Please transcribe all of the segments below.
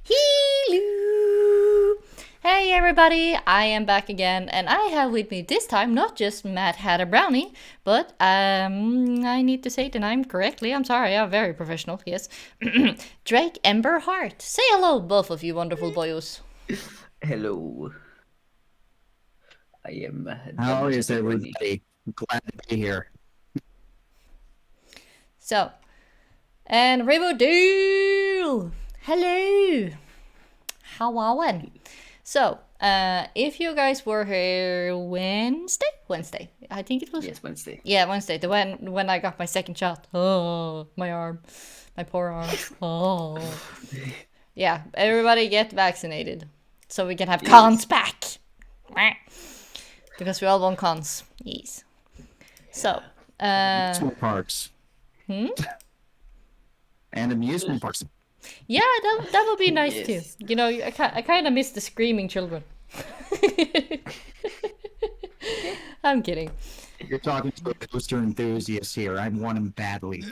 Hello! Hey everybody, I am back again, and I have with me this time not just MadHatter Brownie, but I need to say the name correctly. I'm sorry, I'm very professional. Yes, DrakeEmberHeart. Say hello, both of you wonderful boyos. Hello. I am How is Brony. everybody? Glad to be here. So, and Riverdale. Hello. How are we? So, if you guys were here Wednesday, I think it was. Yes, Wednesday. Yeah, Wednesday. The when I got my second shot. Oh, my arm, my poor arm. Oh, yeah. Everybody get vaccinated, so we can have cons back. Because we all want cons. Yes. So, Amusement parks. And amusement parks. yeah, that would be nice too. Yes. You know, I kind of miss the screaming children. I'm kidding. You're talking to a coaster enthusiast here. I want him badly.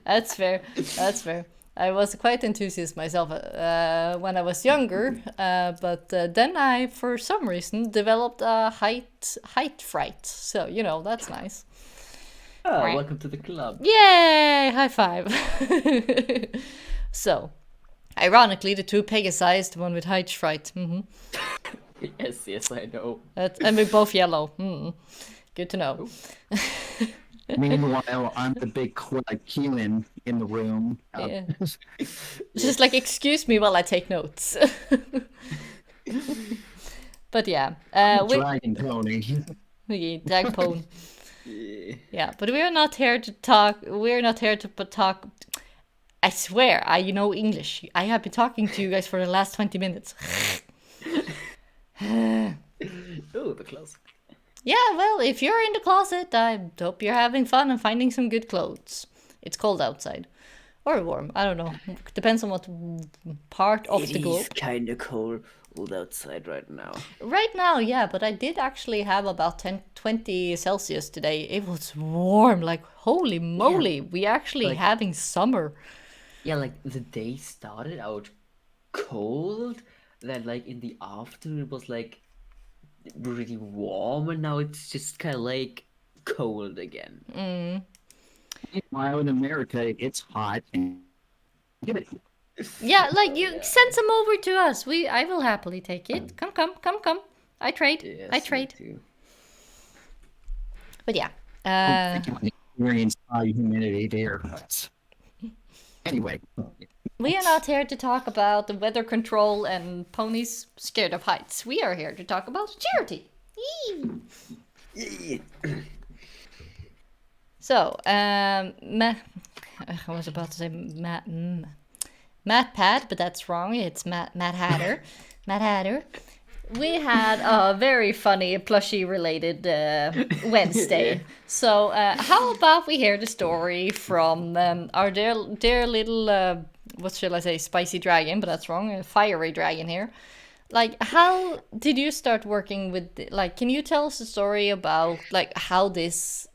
That's fair. That's fair. I was quite enthusiastic myself when I was younger, but then I, for some reason, developed a height fright. So you know that's nice. Ah, welcome to the club. Yay! High five. So, ironically, the two Pegasi is the one with height fright. Yes, I know. And we're both yellow. Good to know. Meanwhile, I'm the big Keelan in the room. Yeah. Just like, excuse me while I take notes. But yeah. Dragon Pony. Drag pone. Yeah, but we're not here to talk. We're not here to talk. I swear, I know English. I have been talking to you guys for the last 20 minutes. Oh, the closet. Yeah, well, if you're in the closet, I hope you're having fun and finding some good clothes. It's cold outside. Or warm, I don't know. Depends on what part of the globe. It is kind of cold outside right now. Right now, yeah, but I did actually have about 20 Celsius today. It was warm, like holy moly. We actually having summer. Yeah, like the day started out cold, then like in the afternoon it was like really warm, and now it's just kind of like cold again. Meanwhile, in America, it's hot. Yeah, like you send some over to us. I will happily take it. Come. I trade. Yes, I trade. me too. But yeah. Experience high humidity there. Anyway. We are not here to talk about the weather control and ponies scared of heights. We are here to talk about charity. Yee. So, I was about to say MadPad, but that's wrong. It's MadHatter. MadHatter. We had a very funny plushie related Wednesday. So how about we hear the story from our dear little, what shall I say, spicy dragon, but that's wrong, a fiery dragon here. Like, how did you start working with, can you tell us a story about, how this,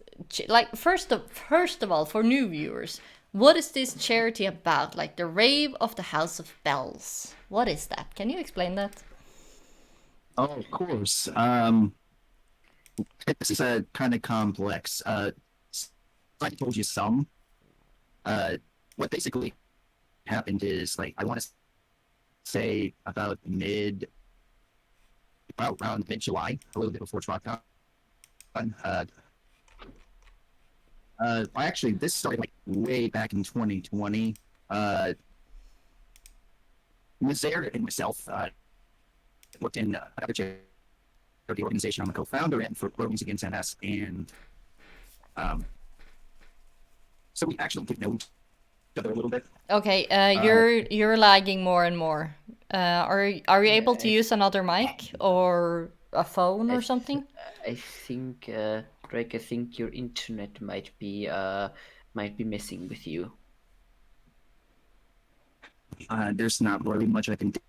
first of all, for new viewers, what is this charity about? Like, the Rave of the House of Bells. What is that? Can you explain that? Oh, of course. It's kind of complex. I told you some. What basically happened is, I want to say about around mid-July, a little bit before TrockCon. Actually, this started way back in 2020. Mezairs and myself worked in another charity organization. I'm a co-founder and for Brony Against MS, and so we actually get to know each other a little bit. Okay, you're lagging more and more. Are you able to use another mic or a phone or something? I think Drake, I think your internet might be messing with you. There's not really much I can do.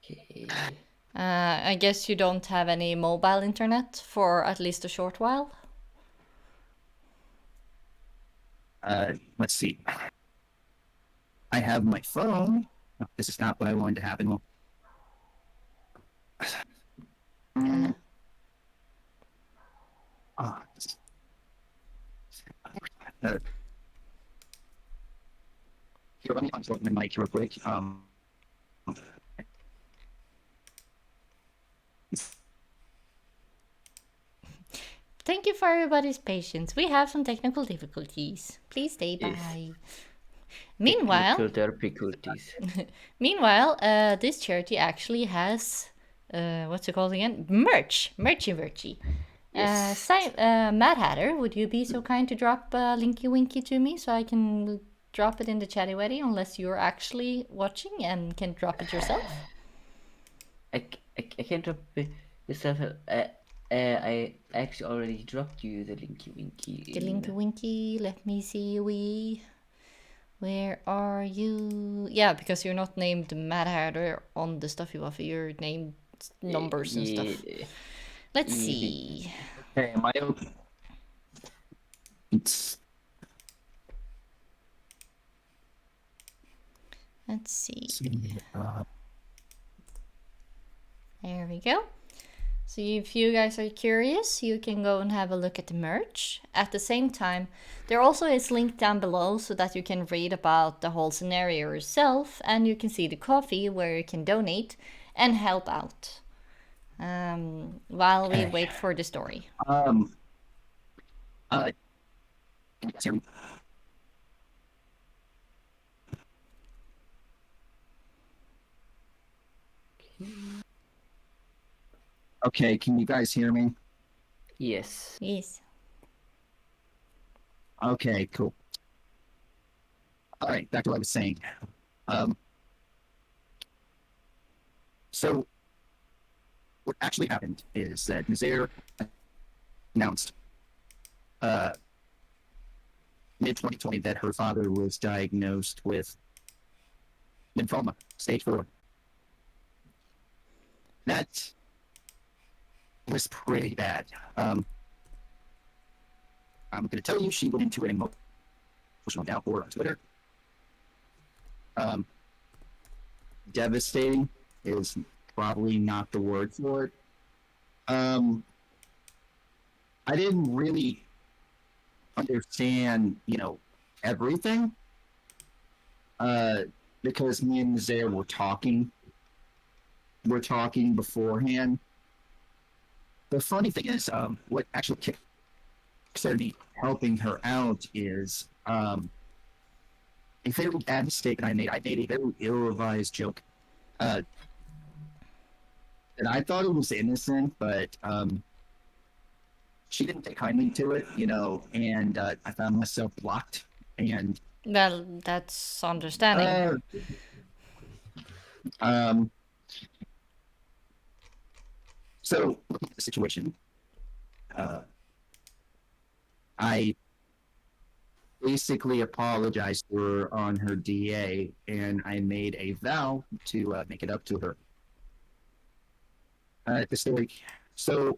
Okay. I guess you don't have any mobile internet for at least a short while? Let's see. I have my phone. Oh, this is not what I wanted to happen. Well, this is- here, let me unplug my mic real quick. Thank you for everybody's patience. We have some technical difficulties. Please stay Yes. by. Meanwhile, Difficulties. this charity actually has what's it called again? Merchy. Yes. MadHatter, would you be so kind to drop Linky Winky to me so I can drop it in the chatty weddy? Unless you're actually watching and can drop it yourself. I can't drop yourself. I actually already dropped you the Linky Winky. The Linky Winky. Let me see. Where are you? Yeah, because you're not named MadHatter on the Stuffy Wuffy. You're named numbers and stuff. Let's see. Okay, am I okay? Let's see. Uh, There we go. So if you guys are curious, you can go and have a look at the merch. At the same time, there also is linked down below so that you can read about the whole scenario yourself, and you can see the coffee where you can donate and help out while we wait for the story. can you guys hear me? Okay, can you guys hear me? Yes. Yes. Okay, cool. All right, back to what I was saying. So, what actually happened is that Mazair announced mid-2020 that her father was diagnosed with lymphoma, stage 4. That was pretty bad. I'm going to tell you, she went into an emotional downpour on Twitter. Devastating is probably not the word for it. I didn't really understand, everything. Because me and Zaire were talking. We're talking beforehand. The funny thing is, what actually started helping her out is a very bad mistake that I made. I made a very ill-advised joke. And I thought it was innocent, but she didn't take kindly to it, and I found myself blocked. And Well, that's understanding. So looking at the situation, I basically apologized to her on her DA, and I made a vow to make it up to her. The story. So,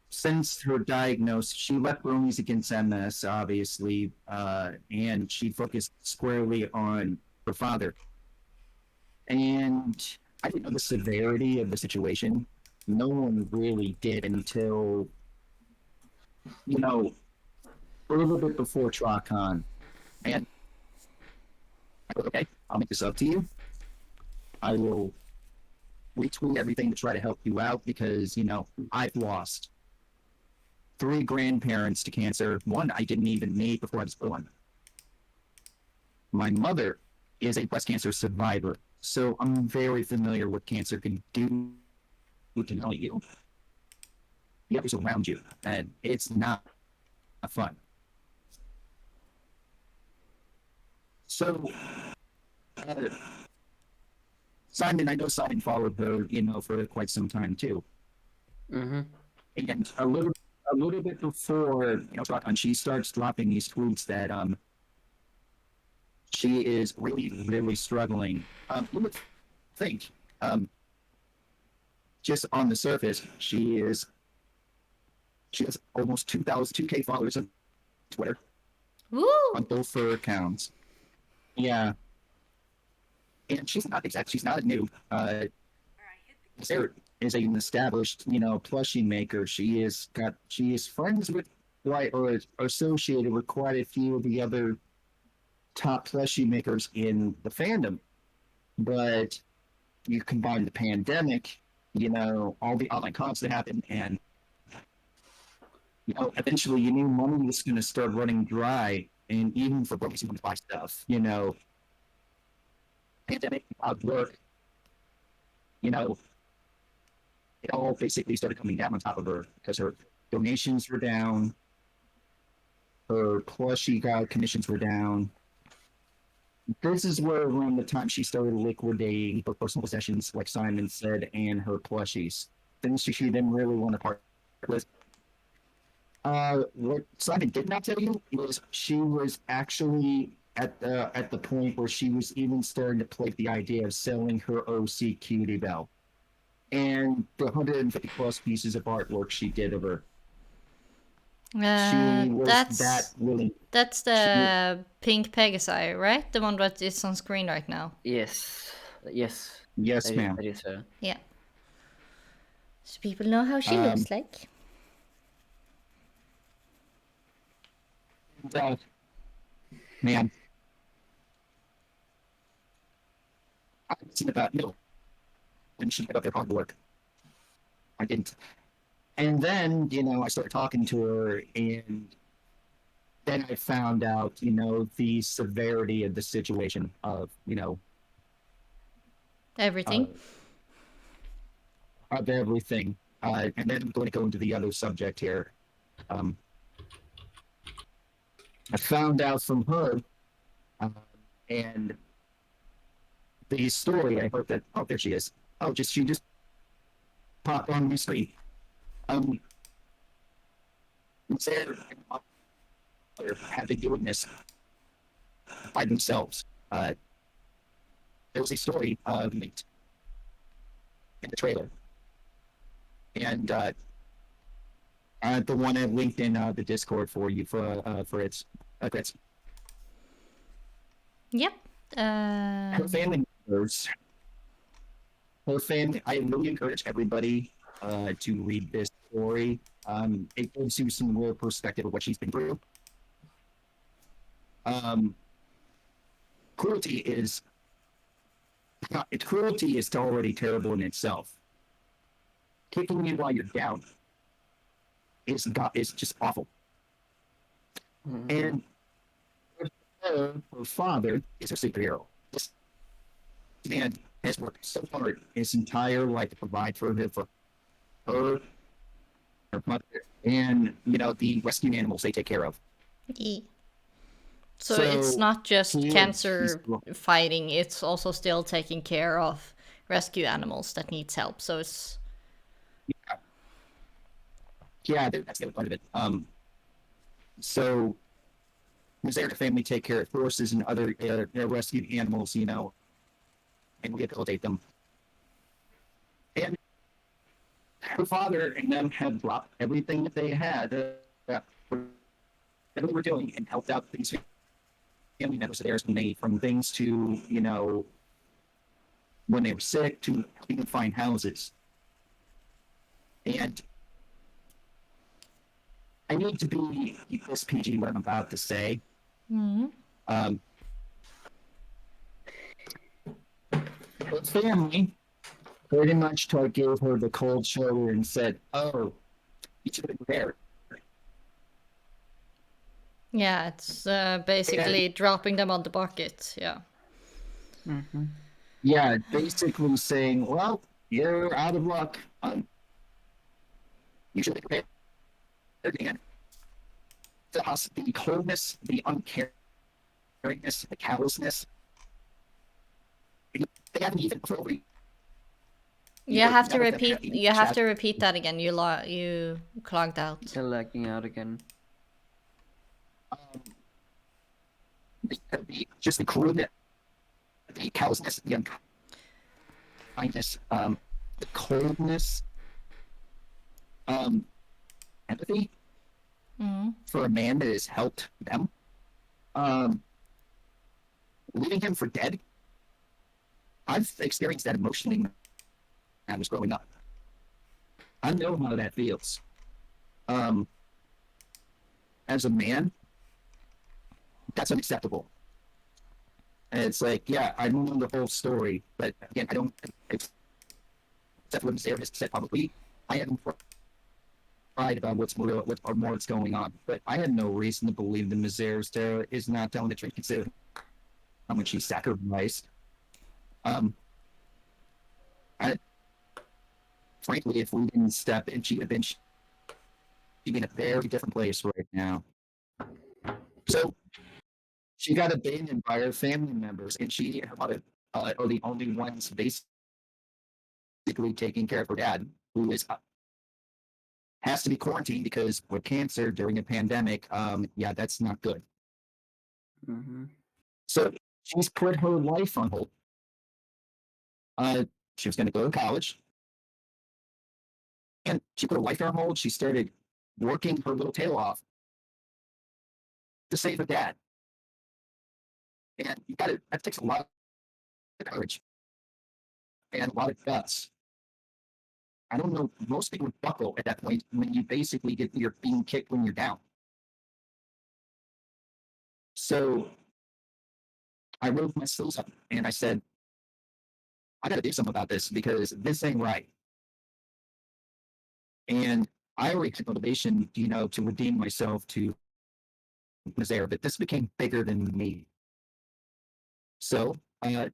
since her diagnosis, she left Brony's against MS, obviously, and she focused squarely on her father. And I didn't know the severity of the situation. No one really did until, a little bit before TRACON. And I go, okay, I'll make this up to you. I will retweet everything to try to help you out because, I've lost 3 grandparents to cancer. One I didn't even meet before I was born. My mother is a breast cancer survivor, so I'm very familiar with what cancer can do to know you. The others around you, and it's not fun. So, Simon, I know Simon followed her, for quite some time too. Mm-hmm. And a little bit before, she starts dropping these tweets that she is really, really struggling. You would think, just on the surface, she has almost 2K followers on Twitter. Woo! on both her accounts. Yeah. And she's not a new. Sarah is an established, plushie maker. She is friends with or associated with quite a few of the other top plushie makers in the fandom. But you combine the pandemic, all the online cons that happened, and eventually you knew money was going to start running dry, and even for folks who want to buy stuff, pandemic, work, it all basically started coming down on top of her because her donations were down, her plushie commissions were down. This is where around the time she started liquidating her personal possessions, like Simon said, and her plushies. Things she didn't really want to part with. What Simon did not tell you was she was actually at the point where she was even starting to play the idea of selling her OC Cutie Bell and the 150 plus pieces of artwork she did of her. She was that willing. That's the pink Pegasi, right? The one that is on screen right now. Yes. Yes, ma'am. that is her. Yeah. So people know how she looks like. Man, I haven't seen about when she got up their hard work. I didn't. And then, I started talking to her, and then I found out, the severity of the situation of, Everything. Of everything. And then I'm going to go into the other subject here. I found out from her, and the story, I heard that, oh, there she is. Oh, she just popped on my screen. Instead had been doing this by themselves. There was a story linked in the trailer, and the one I linked in the Discord for you for its. Yep. Her family members. Her family. I really encourage everybody to read this story. It gives you some real perspective of what she's been through. Cruelty is already terrible in itself. Kicking you while you're down is just awful. Mm-hmm. And her father is a superhero. This man has worked so hard his entire life to provide for her mother, and the rescue animals they take care of. Yeah. So it's not just cancer fighting; it's also still taking care of rescue animals that needs help. So it's that's the other part of it. So the family take care of horses and other rescued animals, and rehabilitate them. And her father and them had dropped everything that they had that they were doing and helped out these family members of theirs from things to, when they were sick to helping them find houses. And I need to be this PG what I'm about to say. Mm-hmm. Her family pretty much gave her the cold shoulder and said, "Oh, you should have been there." Yeah, it's basically dropping them on the bucket. Yeah. Mm-hmm. Yeah, basically saying, "Well, you're out of luck. You should have been there again." The coldness, the uncaringness, the callousness. They haven't even probably. You have to repeat. You have to repeat that again. You clogged out. You're lagging out again. Just the cruelness, the callousness, the unkindness, the coldness, empathy for a man that has helped them Um, leaving him for dead. I've experienced that emotionally when I was growing up. I know how that feels. Um, as a man, that's unacceptable. And it's like, yeah, I don't know the whole story, but again, I don't accept what Sarah has said publicly. I have pride about what's going on, but I had no reason to believe the mezairs Sarah is not telling the truth, considering how much she sacrificed. Um, I, frankly, if we didn't step in, she'd be in a very different place right now. So she got abandoned by her family members, and she and her mother are the only ones basically taking care of her dad, who is has to be quarantined because with cancer during a pandemic, yeah, that's not good. Mm-hmm. So she's put her life on hold. She was going to go to college, and she put her life on hold. She started working her little tail off to save her dad. And you got to that takes a lot of courage and a lot of guts. I don't know. Most people would buckle at that point when you basically you're being kicked when you're down. So I wrote my skills up and I said, I got to do something about this because this ain't right. And I already had motivation, to redeem myself to Mazair, but this became bigger than me. So I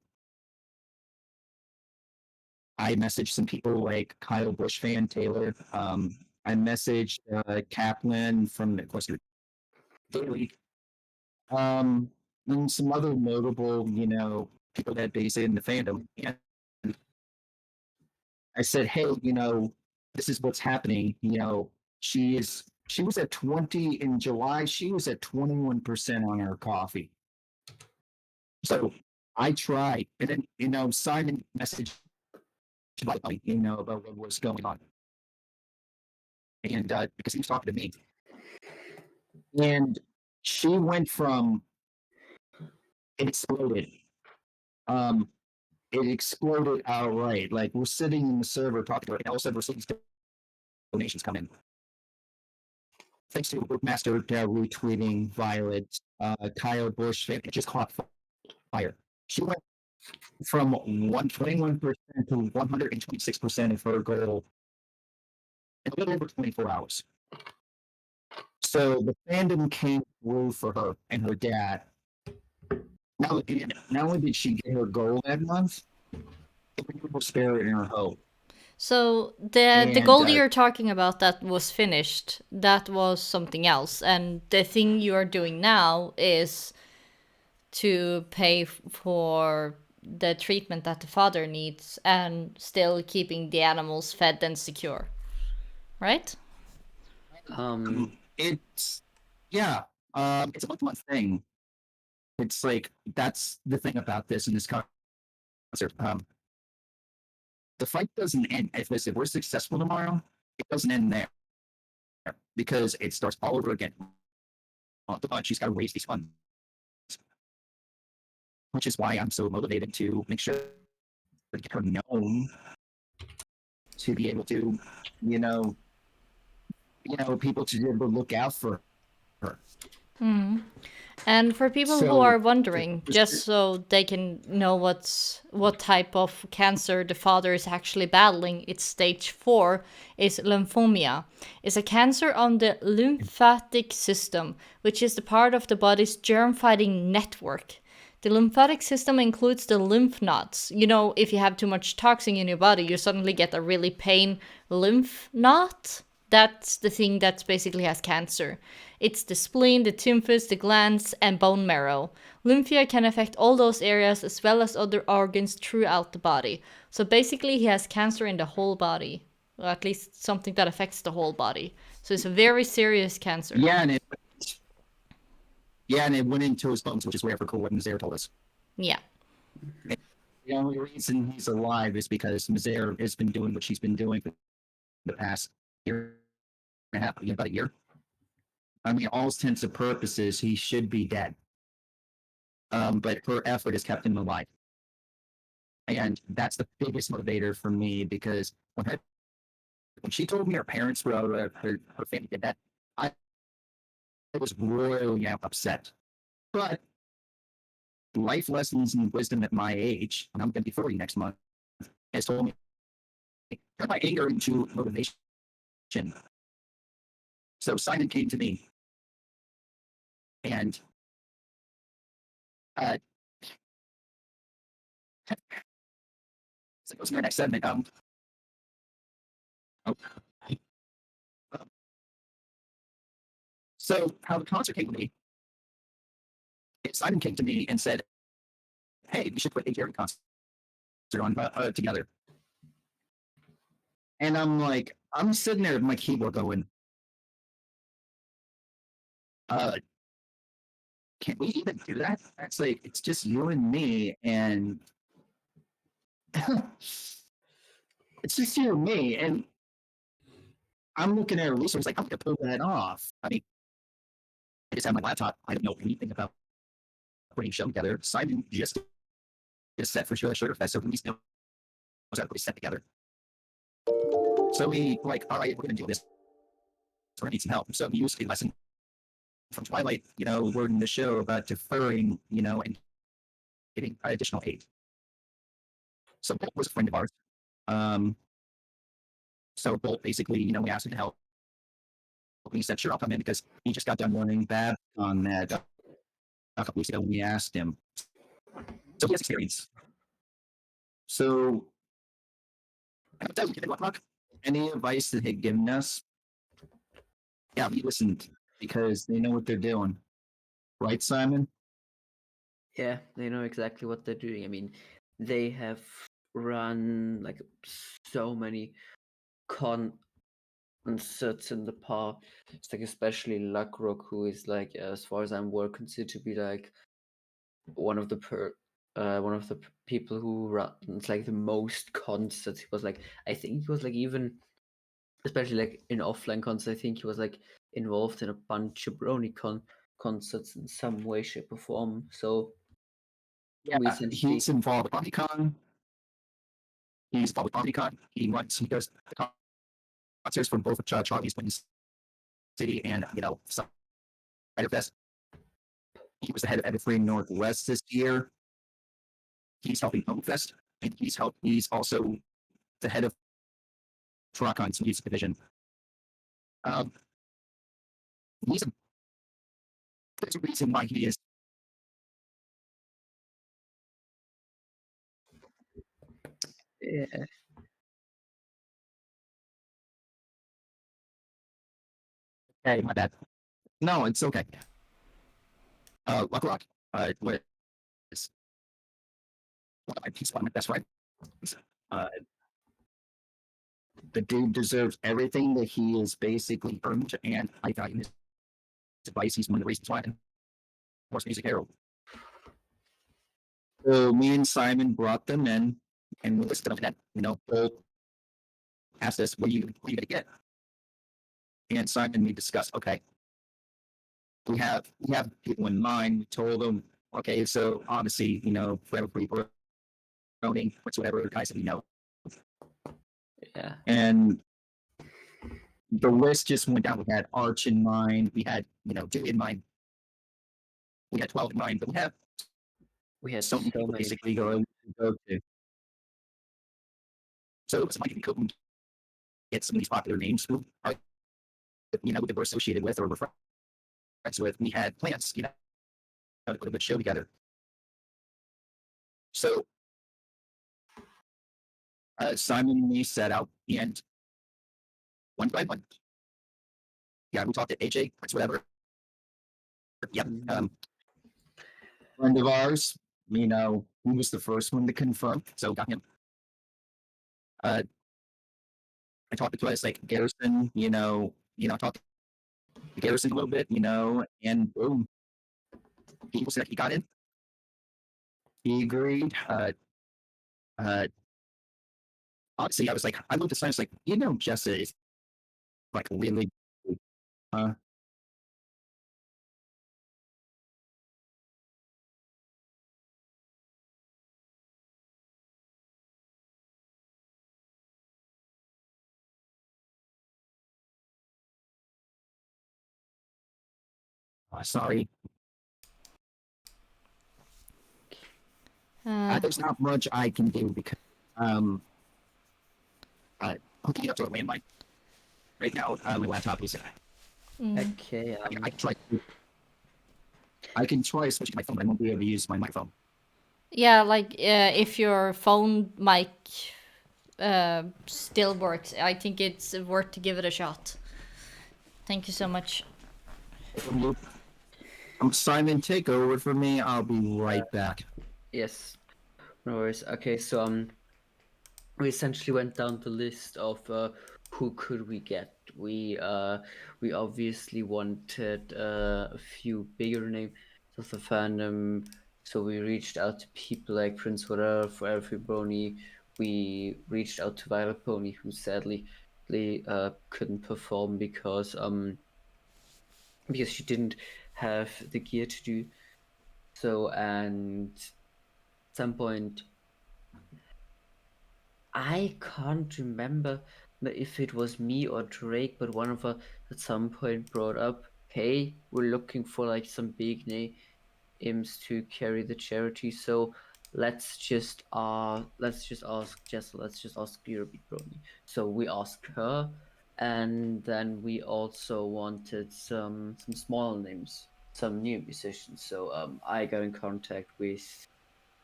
messaged some people like Kyle Bush fan Taylor. I messaged Kaplan from, of course, Daily. And some other notable, people that base in the fandom. And I said, hey, this is what's happening. She was at 20 in July. She was at 21% on her coffee. So I tried, and then Simon messaged about what was going on, and because he was talking to me, and she went from it exploded. Um, it exploded outright. Like we're sitting in the server talking to her, and all of a sudden we're seeing donations come in. Thanks to Master retweeting Violet, Kyle Bush, it just caught fire. She went from 121% to 126% of her goal in a little over 24 hours. So the fandom came through for her and her dad. Not only did she get her goal that month, it renewed her spirit and her hope. So the And goal you're talking about that was finished, that was something else, and the thing you are doing now is to pay for the treatment that the father needs and still keeping the animals fed and secure, right? It's it's a month thing. It's like that's the thing about this in this concert. The fight doesn't end. If we're successful tomorrow, it doesn't end there because it starts all over again. She's got to raise these funds, which is why I'm so motivated to make sure to get her known, to be able to, people to be able to look out for her. And for people who are wondering, just so they can know what type of cancer the father is actually battling, it's stage 4, is lymphomia. It's a cancer on the lymphatic system, which is the part of the body's germ-fighting network. The lymphatic system includes the lymph nodes. If you have too much toxin in your body, you suddenly get a really pain lymph node. That's the thing that basically has cancer. It's the spleen, the tymphus, the glands, and bone marrow. Lymphia can affect all those areas as well as other organs throughout the body. So basically he has cancer in the whole body. Or at least something that affects the whole body. So it's a very serious cancer. Yeah, and it went into his bones, which is where what Mazair told us. Yeah. And the only reason he's alive is because Mazair has been doing what she's been doing for the past year and a half, about a year. I mean, all intents and purposes, he should be dead. but her effort has kept him alive. And that's the biggest motivator for me because when she told me her parents were her family did that, I was royally upset. But life lessons and wisdom at my age, and I'm going to be 40 next month, has told me turn my anger into motivation. So Simon came to me, and uh, so it was my next segment. Oh, so how the concert came to me, Simon came to me and said, "Hey, we should put a Jerry concert on together." And I'm like, I'm sitting there with my keyboard going, can we even do that? It's like it's just you and me, and it's just you and me, and I'm looking at a resource like I'm gonna pull that off. I mean, I just have my laptop. I don't know anything about putting a show together. Simon just is set for Sugar Fest, so he knows how to put a set together. So we like, all right, we're gonna do this. We're gonna need some help. So he used a lesson from Twilight, wording the show about deferring, and getting additional aid. So Bolt was a friend of ours. So Bolt basically, we asked him to help. He said, "Sure, I'll come in," because he just got done learning Bab on that a couple weeks ago when we asked him. So he has experience. So, any advice that they've given us? Yeah, we listened because they know what they're doing. Right, Simon? Yeah, they know exactly what they're doing. I mean, they have run like so many concerts in the past. It's like especially Luckrock, who is like, as far as I'm aware, considered to be like one of the people who runs like the most concerts. He was like, I think he was like even, especially like in offline concerts, I think he was like involved in a bunch of Brony concerts in some way, shape, or form. So yeah, recently, he's involved with BronyCon. He's involved with BronyCon. He does the concerts from both Charlie's Twin City and Spider Fest. He was the head of Evergreen Northwest this year. He's helping Home Fest, and he's also the head of Turacon's music division. He's there's a reason why he is. yeah, Hey, my bad. No, it's okay. Luckrock, was he's one of my best friends. Uh, the dude deserves everything that he has basically earned, and I value his advice. He's one of the reasons why I'm Horse Music Herald. So me and Simon brought them in, and we listed them. And Bolt asked us, "What are you going to get?" And Simon, we discussed. Okay, we have people in mind. We told them, okay, so obviously, forever free Brony, whatever guys that we know. yeah. And the list just went down. We had Arch in mind. We had, Dude in mind. We had 12 in mind, but We had so many people basically go to. So it's like we couldn't get some of these popular names who are, that we're associated with or we're friends with. We had plans, to put a good show together. So Simon and me set out, and one by one, yeah, we talked to AJ, whatever. Yep. Friend of ours, he was the first one to confirm, so got him. I talked to twice, like Garrison, talked to Garrison a little bit, and boom, he said he got in. He agreed. Honestly, I was like, I looked at science like, Jessa is like really, uh, Sorry. There's not much I can do because hooking it up to a landline right now. My laptop is. Okay. I can try. I can try switching my phone. But I won't be able to use my microphone. Yeah, like if your phone mic still works, I think it's worth to give it a shot. Thank you so much. Simon, take over for me. I'll be right back. Yes. No worries. Okay, so we essentially went down the list of who could we get. We obviously wanted a few bigger names of the fandom, so we reached out to people like Prince Whatever, Forever Brony. We reached out to Violet Pony, who sadly couldn't perform because she didn't have the gear to do so, and at some point I can't remember if it was me or Drake, but one of us at some point brought up, "Hey, we're looking for like some big names to carry the charity, so let's just ask Jess, let's just ask Eurobeat Brony." So we asked her, and then we also wanted some small names, some new musicians. So I got in contact with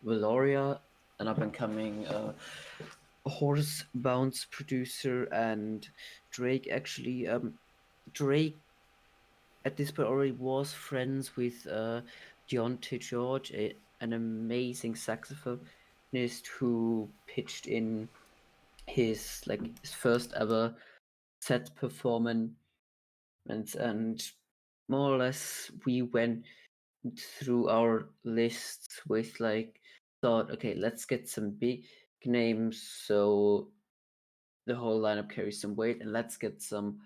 Valoria, an up and coming horse bounce producer, and Drake actually Drake at this point already was friends with Deontay George, an amazing saxophonist who pitched in his first ever set performance, and more or less we went through our lists with thought, okay, let's get some big names so the whole lineup carries some weight, and let's get some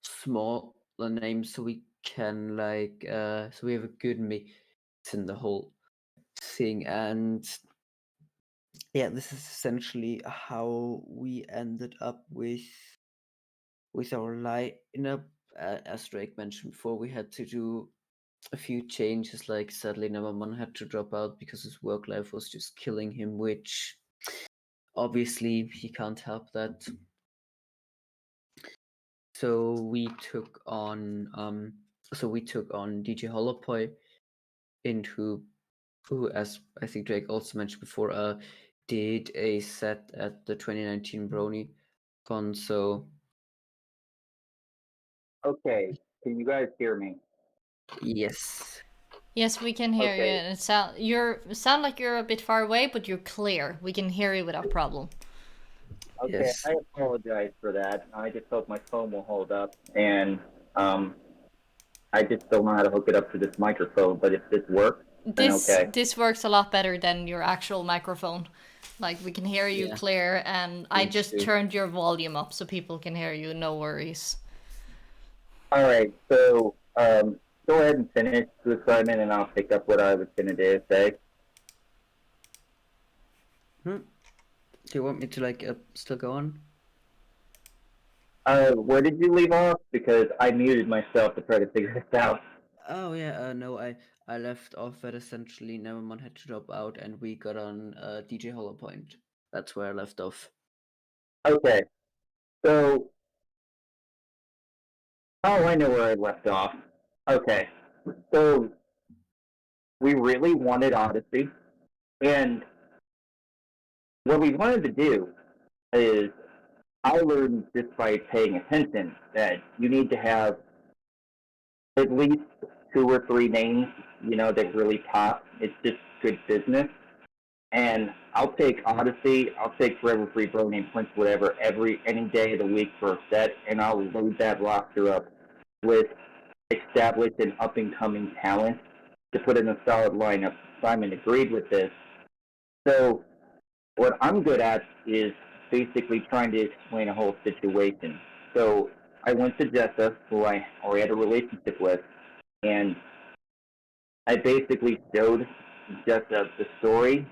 smaller names so we can so we have a good mix in the whole thing. And yeah, this is essentially how we ended up with our lineup. As Drake mentioned before, we had to do a few changes, like sadly Nevermon had to drop out because his work life was just killing him, which obviously he can't help that. So we took on DJ Holopoy, who, as I think Drake also mentioned before, did a set at the 2019 Brony con. So Okay, can you guys hear me? yes. Yes, we can hear you. Okay. And sound like you're a bit far away, but you're clear. We can hear you without problem. Okay, Yes. I apologize for that. I just hope my phone will hold up, and I just don't know how to hook it up to this microphone. But if this works, then okay. This works a lot better than your actual microphone. Like we can hear you Yeah. clear, and I Me just too. turned your volume up so people can hear you. No worries. All right, so go ahead and finish the assignment, and I'll pick up what I was going to say. Do you want me to still go on? Where did you leave off? Because I muted myself to try to figure this out. Oh yeah, no, I left off at essentially Nevermon had to drop out, and we got on DJ Holopoint. That's where I left off. Okay, so I know where I left off. Okay, so we really wanted Odyssey, and what we wanted to do is I learned just by paying attention that you need to have at least 2 or 3 names, that really pop. It's just good business. And I'll take Odyssey, I'll take Forever Free Brony and Prince Whatever any day of the week for a set, and I'll load that roster up with established and up and coming talent to put in a solid lineup. Simon agreed with this. So what I'm good at is basically trying to explain a whole situation. So I went to Jessa, who I already had a relationship with, and I basically showed Jessa the story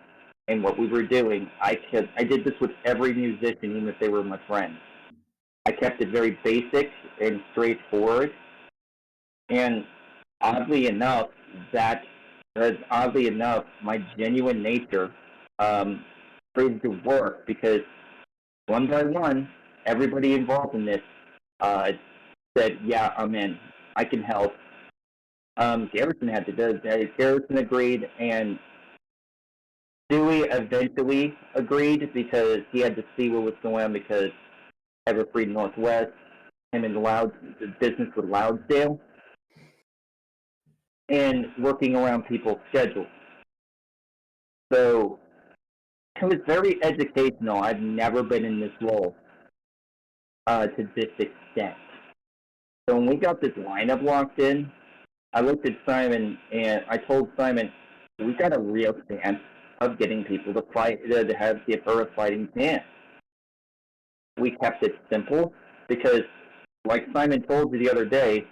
and what we were doing. I did this with every musician, even if they were my friends. I kept it very basic and straightforward. And oddly enough, my genuine nature proved to work because one by one, everybody involved in this uh, said, "Yeah, I'm in. I can help." Garrison had to do it. Garrison agreed, and Dewey eventually agreed because he had to see what was going on because Everfree Northwest, him and the business with Loudsdale, and working around people's schedules. So it was very educational. I've never been in this role to this extent. So when we got this lineup locked in, I looked at Simon and I told Simon, we got a real chance of getting people to fight to give her a fighting chance. We kept it simple because, like Simon told you the other day,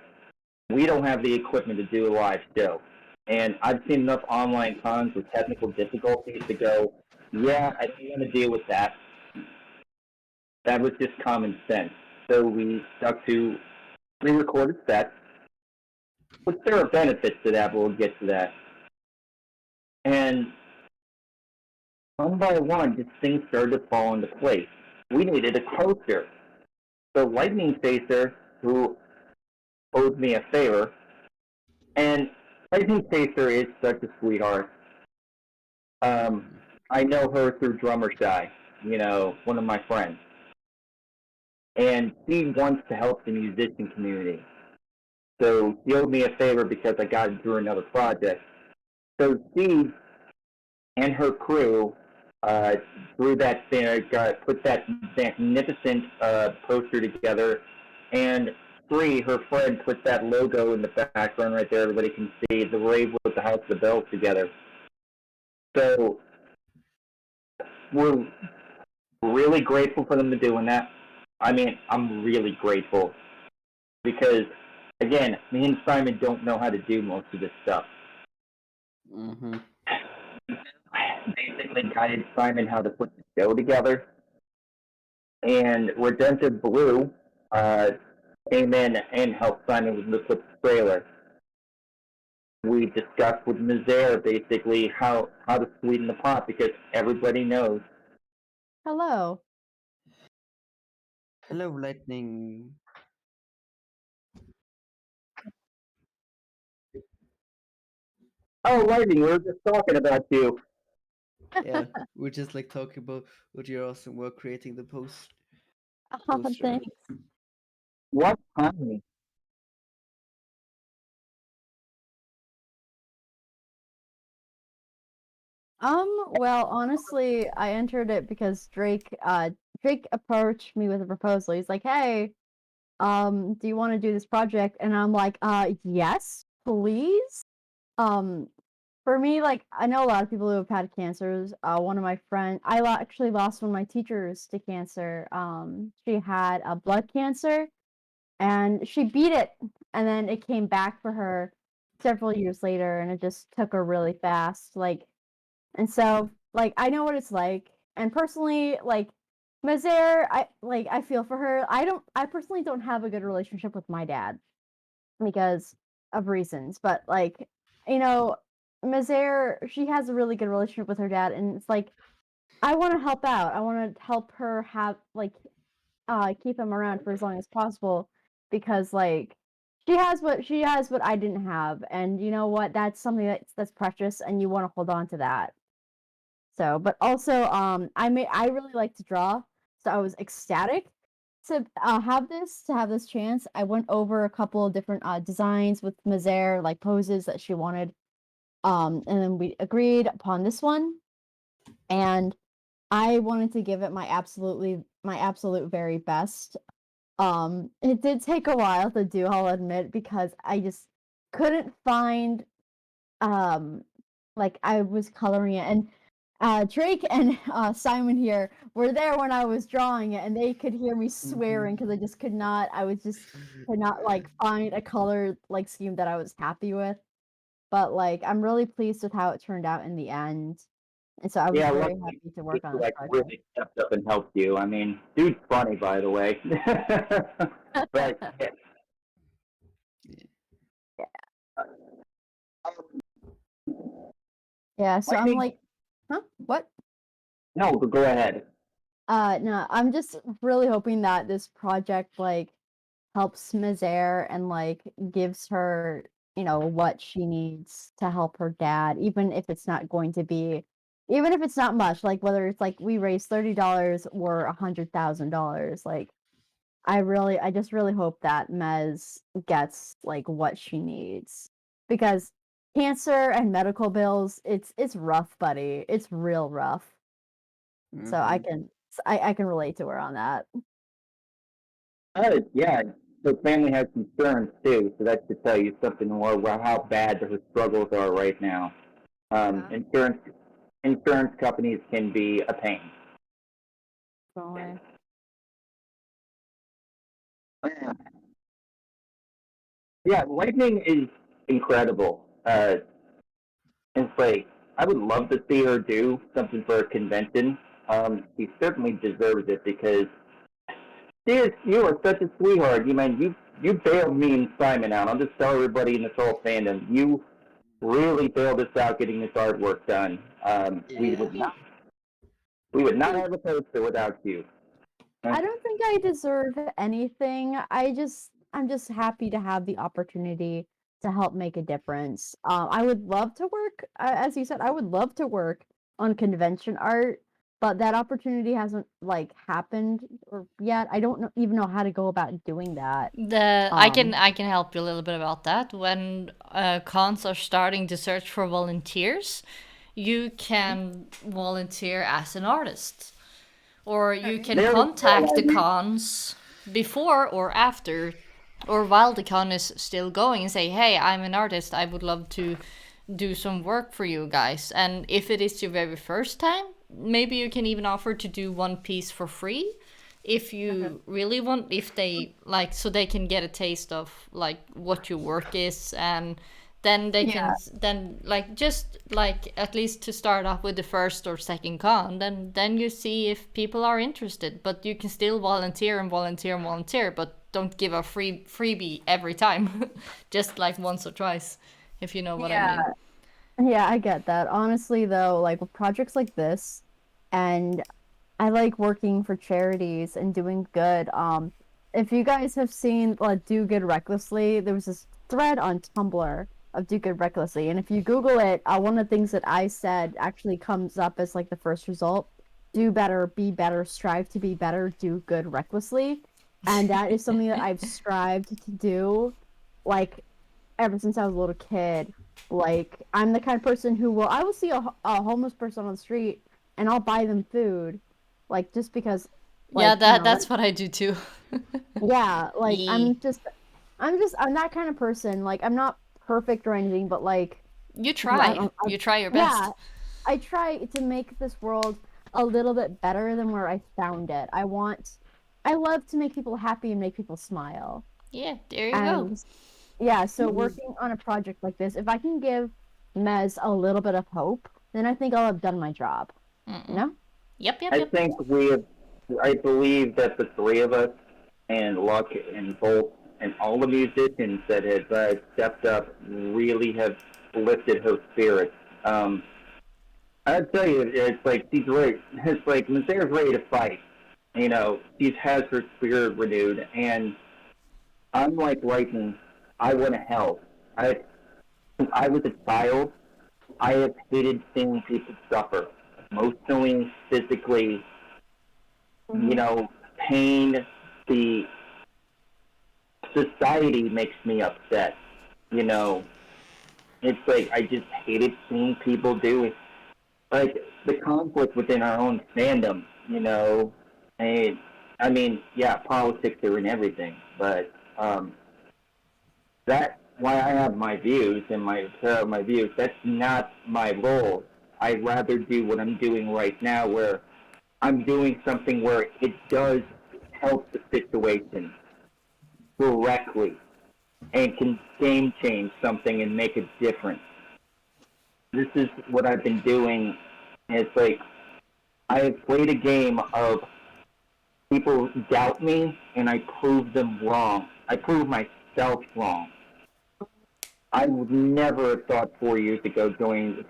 we don't have the equipment to do a live show. And I've seen enough online cons with technical difficulties to go, yeah, I don't want to deal with that. That was just common sense. So we stuck to pre-recorded sets, which there are benefits to that, but we'll get to that. And one by one, just things started to fall into place. We needed a coaster. So Lightning Facer, who owed me a favor, and Lightning Facer is such a sweetheart. I know her through Drummer Shy, one of my friends. And she wants to help the musician community. So she owed me a favor because I got it through another project. So she and her crew through that thing, put that magnificent poster together, and Bree, her friend, put that logo in the background right there. Everybody can see the rave with the House of the Bells together. So we're really grateful for them to doing that. I mean, I'm really grateful because, again, me and Simon don't know how to do most of this stuff. Mm-hmm. Basically guided Simon how to put the show together. And Redemptive Blue came in and helped Simon with the trailer. We discussed with mezairs basically how to sweeten the pot because everybody knows. Hello. Hello, Lightning. Oh, Lightning, we were just talking about you. Yeah, we're just like talking about what your awesome work creating the post. Oh, Poster. thanks. What time? Well, honestly, I entered it because Drake approached me with a proposal. He's like, "Hey, do you want to do this project?" And I'm like, yes, please." For me, like, I know a lot of people who have had cancers. One of my friends, actually lost one of my teachers to cancer. She had a blood cancer, and she beat it, and then it came back for her several years later, and it just took her really fast. And so, like, I know what it's like. And personally, like, Mazair, I feel for her. I personally don't have a good relationship with my dad because of reasons. But like, Mazair, she has a really good relationship with her dad, and it's like, I want to help out. I want to help her have keep him around for as long as possible because like she has what I didn't have, and you know what? That's something that's precious, and you want to hold on to that. So, but also, I really like to draw, so I was ecstatic to have this chance. I went over a couple of different designs with Mazair, like poses that she wanted, and then we agreed upon this one, and I wanted to give it my absolute very best. It did take a while to do, I'll admit, because I just couldn't find like I was coloring it, and Drake and Simon here were there when I was drawing it, and they could hear me swearing because I just could not. Could not like find a color like scheme that I was happy with. But like I'm really pleased with how it turned out in the end, and so I was very happy to work on this project. Really stepped up and helped you. I mean, dude's funny, by the way. But Yeah, so I'm Lightning- like, huh? What? No, but go ahead. No, I'm just really hoping that this project like helps Mizaire and like gives her, what she needs to help her dad, even if it's not going to be, even if it's not much, like whether it's like we raise $30 or $100,000, like I just really hope that Mez gets like what she needs because cancer and medical bills, it's rough, buddy. It's real rough. So I can relate to her on that. Yeah, the family has insurance too, so that should tell you something more about how bad her struggles are right now. Insurance companies can be a pain. Definitely. Yeah, Lightning is incredible. It's like I would love to see her do something for a convention. She certainly deserves it because you are such a sweetheart. You bailed me and Simon out. I'll just tell everybody in this whole fandom, you really bailed us out getting this artwork done. We would not have a poster without you. I don't think I deserve anything. I'm just happy to have the opportunity to help make a difference. I would love to work, as you said, I would love to work on convention art, but that opportunity hasn't like happened or yet. I don't even know how to go about doing that. I can help you a little bit about that. When cons are starting to search for volunteers, you can volunteer as an artist, or you can contact the cons before or after, or while the con is still going, and say, "Hey, I'm an artist. I would love to do some work for you guys." And if it is your very first time, maybe you can even offer to do one piece for free if you really want, if they like, so they can get a taste of like what your work is, and then they can then like just like at least to start off with the first or second con, then you see if people are interested. But you can still volunteer and volunteer and volunteer, but don't give a freebie every time. Just like once or twice, if you know what I mean. Yeah, I get that. Honestly, though, like with projects like this, and I like working for charities and doing good. If you guys have seen Do Good Recklessly, there was this thread on Tumblr of Do Good Recklessly, and if you Google it, one of the things that I said actually comes up as like the first result: do better, be better, strive to be better, do good recklessly, and that is something that I've strived to do, like ever since I was a little kid. Like I'm the kind of person who I will see a homeless person on the street and I'll buy them food, like just because. Like, yeah, that's what I do too. Yeah, like I'm that kind of person. Like I'm not perfect or anything, but like you try your best. Yeah, I try to make this world a little bit better than where I found it. I love to make people happy and make people smile. Yeah, there you go. Yeah, so working on a project like this, if I can give Mez a little bit of hope, then I think I'll have done my job. You know? Yep. I believe that the three of us and Luck and Bolt and all the musicians that have stepped up really have lifted her spirits. I'd tell you, it's like she's ready. It's like Mazaire's ready to fight. You know, she has her spirit renewed, and I'm like Lightning. I want to help. Since I was a child, I have hated seeing people suffer, emotionally, physically. You know, pain. The society makes me upset. You know, it's like I just hated seeing people do it. Like the conflict within our own fandom. You know, and I mean, yeah, politics are in everything, but that's why I have my views and my views. That's not my role. I'd rather do what I'm doing right now, where I'm doing something where it does help the situation directly and can game change something and make a difference. This is what I've been doing. It's like I have played a game of people doubt me and I prove them wrong. I prove myself wrong. I would never have thought 4 years ago,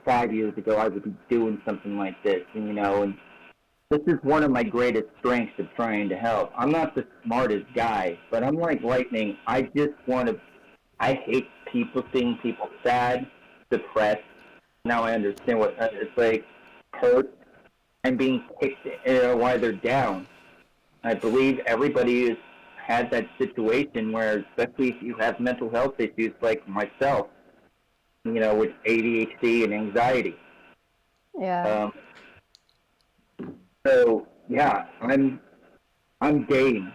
5 years ago, I would be doing something like this, and this is one of my greatest strengths of trying to help. I'm not the smartest guy, but I'm like lightning. I hate people seeing people sad, depressed. Now I understand what it's like, hurt, and being kicked while they're down. I believe everybody has had that situation where, especially if you have mental health issues like myself, with ADHD and anxiety. Yeah. So yeah, I'm game,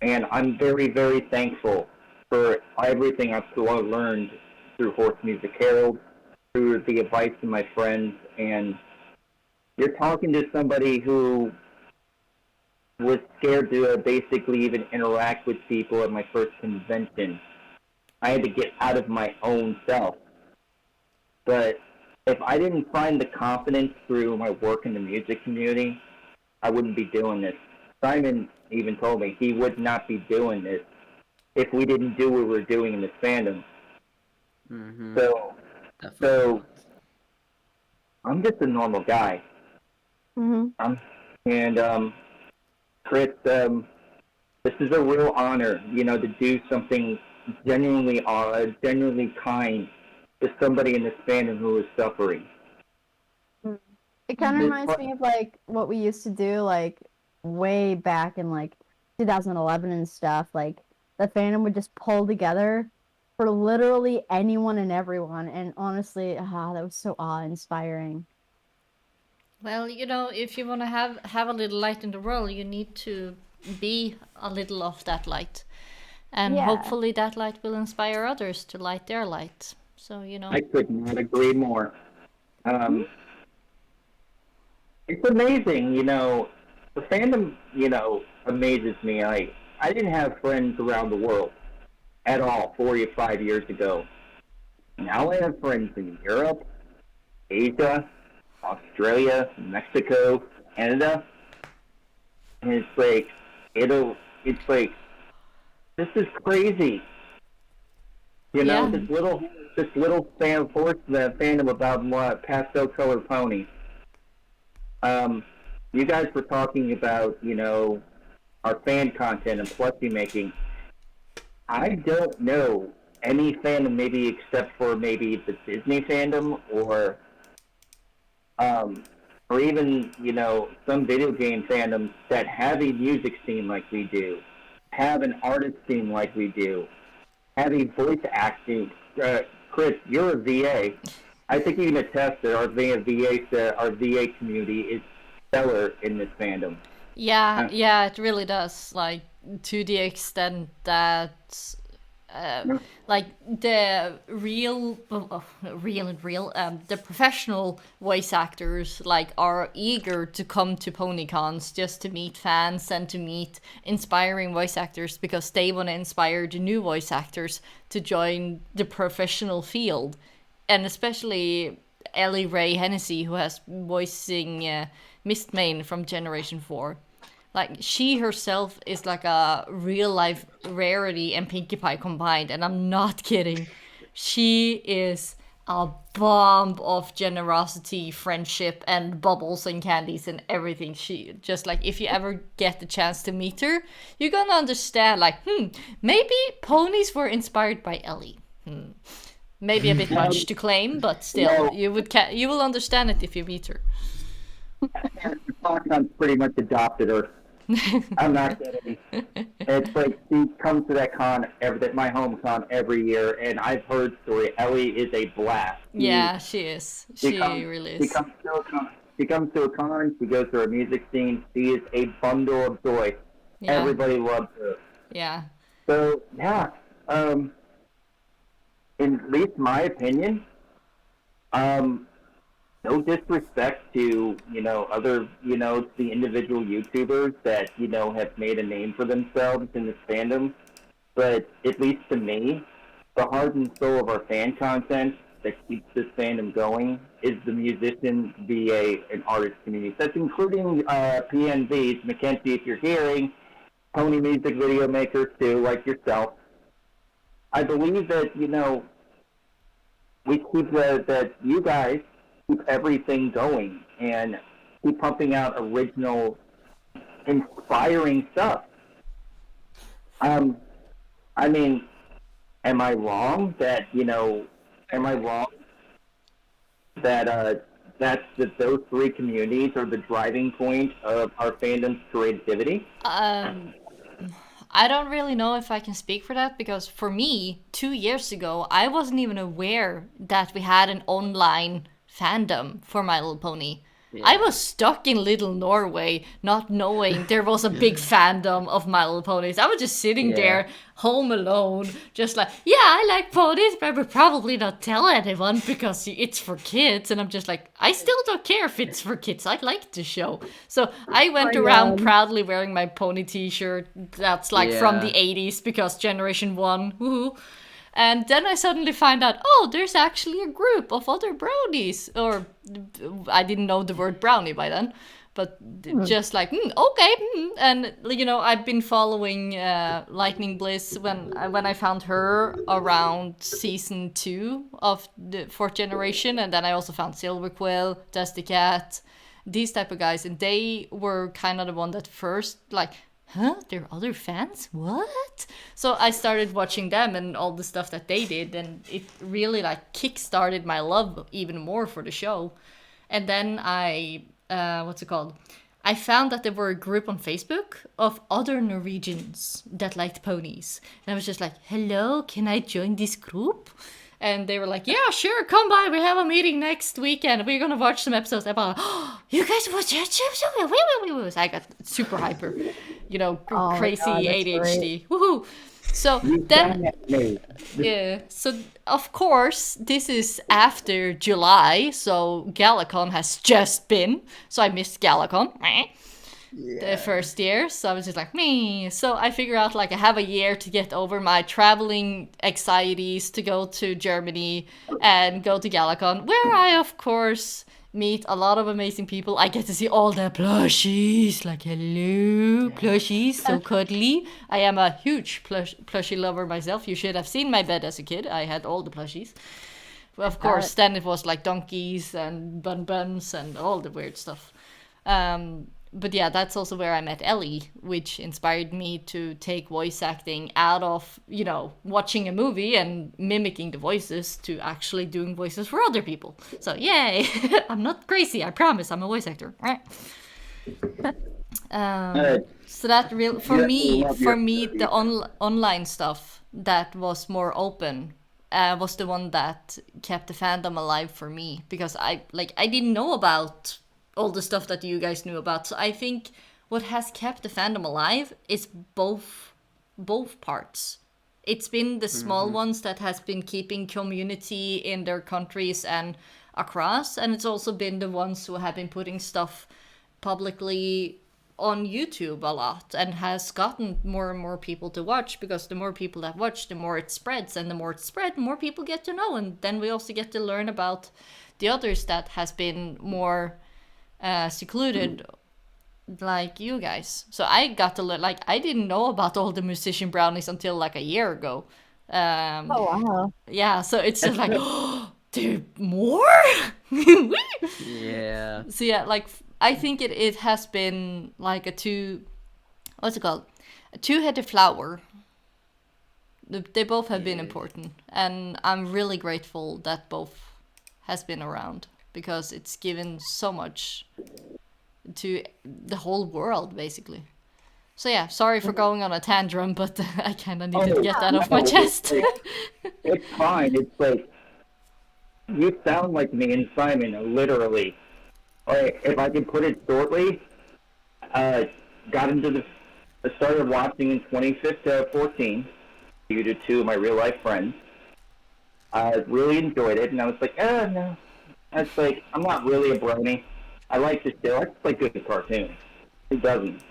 and I'm very, very thankful for everything I've learned through Horse Music Herald, through the advice of my friends, and you're talking to somebody who was scared to basically even interact with people at my first convention. I had to get out of my own self. But if I didn't find the confidence through my work in the music community, I wouldn't be doing this. Simon even told me he would not be doing this if we didn't do what we're doing in this fandom. Mm-hmm. So Definitely. I'm just a normal guy. Mm-hmm. And Chris, this is a real honor, to do something genuinely kind to somebody in this fandom who is suffering. It kind of This reminds me of like what we used to do like way back in like 2011 and stuff. Like the fandom would just pull together for literally anyone and everyone, and honestly, that was so awe-inspiring. Well, if you want to have a little light in the world, you need to be a little of that light. And Yeah. hopefully that light will inspire others to light their light. So, I could not agree more. It's amazing, the fandom, amazes me. I didn't have friends around the world at all 4 or 5 years ago. Now I have friends in Europe, Asia, Australia, Mexico, Canada, and it's like, this is crazy. Yeah. This little fandom about pastel colored ponies. You guys were talking about, our fan content and plushie making. I don't know any fandom, maybe except for maybe the Disney fandom, or even, some video game fandoms that have a music scene like we do, have an artist scene like we do, have a voice acting. Chris, you're a VA. I think you can attest that our VA community is stellar in this fandom. Yeah, it really does. Like, to the extent that, like, the the professional voice actors, like, are eager to come to PonyCons just to meet fans and to meet inspiring voice actors because they want to inspire the new voice actors to join the professional field. And especially Ellie Ray Hennessy, who has voicing Mistmane from Generation 4. Like, she herself is like a real-life Rarity and Pinkie Pie combined, and I'm not kidding. She is a bomb of generosity, friendship, and bubbles and candies and everything. She just, like, if you ever get the chance to meet her, you're gonna understand, like, maybe ponies were inspired by Ellie. Maybe a bit much to claim, but still, you will understand it if you meet her. PonyCon's pretty much adopted her. I'm not kidding. It's like she comes to my home con every year, and I've heard story. Ellie is a blast. Yeah, she is. She really is. She comes to a con. She goes to a music scene. She is a bundle of joy. Yeah. Everybody loves her. Yeah. So yeah, in at least my opinion, no disrespect to, other, the individual YouTubers that, have made a name for themselves in this fandom. But at least to me, the heart and soul of our fan content that keeps this fandom going is the musician, VA, and artist community. That's including PNVs, Mackenzie, if you're hearing, pony music video makers too, like yourself. I believe that we keep that you guys keep everything going and keep pumping out original, inspiring stuff. I mean, am I wrong that Am I wrong that those three communities are the driving point of our fandom's creativity? I don't really know if I can speak for that because for me, 2 years ago, I wasn't even aware that we had an online fandom for My Little Pony. I was stuck in Little Norway, not knowing there was a big fandom of My Little Ponies. I was just sitting there, home alone, just like, yeah, I like ponies, but I would probably not tell anyone because it's for kids. And I'm just like, I still don't care if it's for kids. I like the show. So I went around proudly wearing my pony t-shirt that's like from the 80s because Generation 1, woohoo. And then I suddenly find out, oh, there's actually a group of other brownies. Or I didn't know the word brownie by then. But just like, okay. And, I've been following Lightning Bliss when I found her around season 2 of the 4th generation. And then I also found Silver Quill, Dusty Cat, these type of guys. And they were kind of the one that first, like, huh? There are other fans? What? So I started watching them and all the stuff that they did, and it really like kick-started my love even more for the show. And then I, I found that there were a group on Facebook of other Norwegians that liked ponies. And I was just like, hello, can I join this group? And they were like, yeah, sure, come by. We have a meeting next weekend. We're going to watch some episodes. I'm like, oh, you guys watch that show? So I got super hyper, crazy God, ADHD. Great. Woohoo. So then, yeah. So, of course, this is after July. So Galacon has just been. So I missed Galacon. The first year, so I was just like me. So I figure out like I have a year to get over my traveling anxieties to go to Germany and go to Galacon, where I of course meet a lot of amazing people. I get to see all the plushies, like hello plushies, so cuddly. I am a huge plushie lover myself. You should have seen my bed as a kid. I had all the plushies. Of course, then it was like donkeys and buns and all the weird stuff. But yeah, that's also where I met Ellie, which inspired me to take voice acting out of, watching a movie and mimicking the voices to actually doing voices for other people. So yay! I'm not crazy, I promise. I'm a voice actor. Right? So that for me, the online stuff that was more open was the one that kept the fandom alive for me, because I didn't know about all the stuff that you guys knew about. So I think what has kept the fandom alive is both parts. It's been the small ones that has been keeping community in their countries and across, and it's also been the ones who have been putting stuff publicly on YouTube a lot and has gotten more and more people to watch, because the more people that watch, the more it spreads, and the more it spreads, the more people get to know, and then we also get to learn about the others that has been more secluded, like you guys. So I got to learn, like, I didn't know about all the musician brownies until like a year ago. Oh wow. Yeah, so it's just like, oh, there more? Yeah. So yeah, like, I think it has been like a two-headed flower. They both have been important, and I'm really grateful that both has been around, because it's given so much to the whole world, basically. So yeah, sorry for going on a tantrum, but I kind of needed to get that off my chest. It's fine. It's like, you sound like me and Simon, literally. If I can put it shortly, started watching in 2014 due to two of my real life friends. I really enjoyed it, and I was like, no. It's like, I'm not really a brony. I like the show. I just like good cartoons. Who doesn't?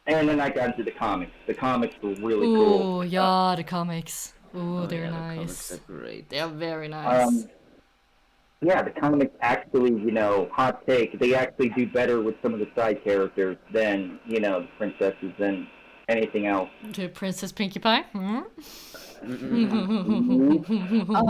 And then I got into the comics. The comics were really cool. Oh, yeah, the comics. Ooh, they're nice. The comics are great. They're very nice. Yeah, the comics actually, hot take, they actually do better with some of the side characters than, the princesses and anything else. The Princess Pinkie Pie? Oh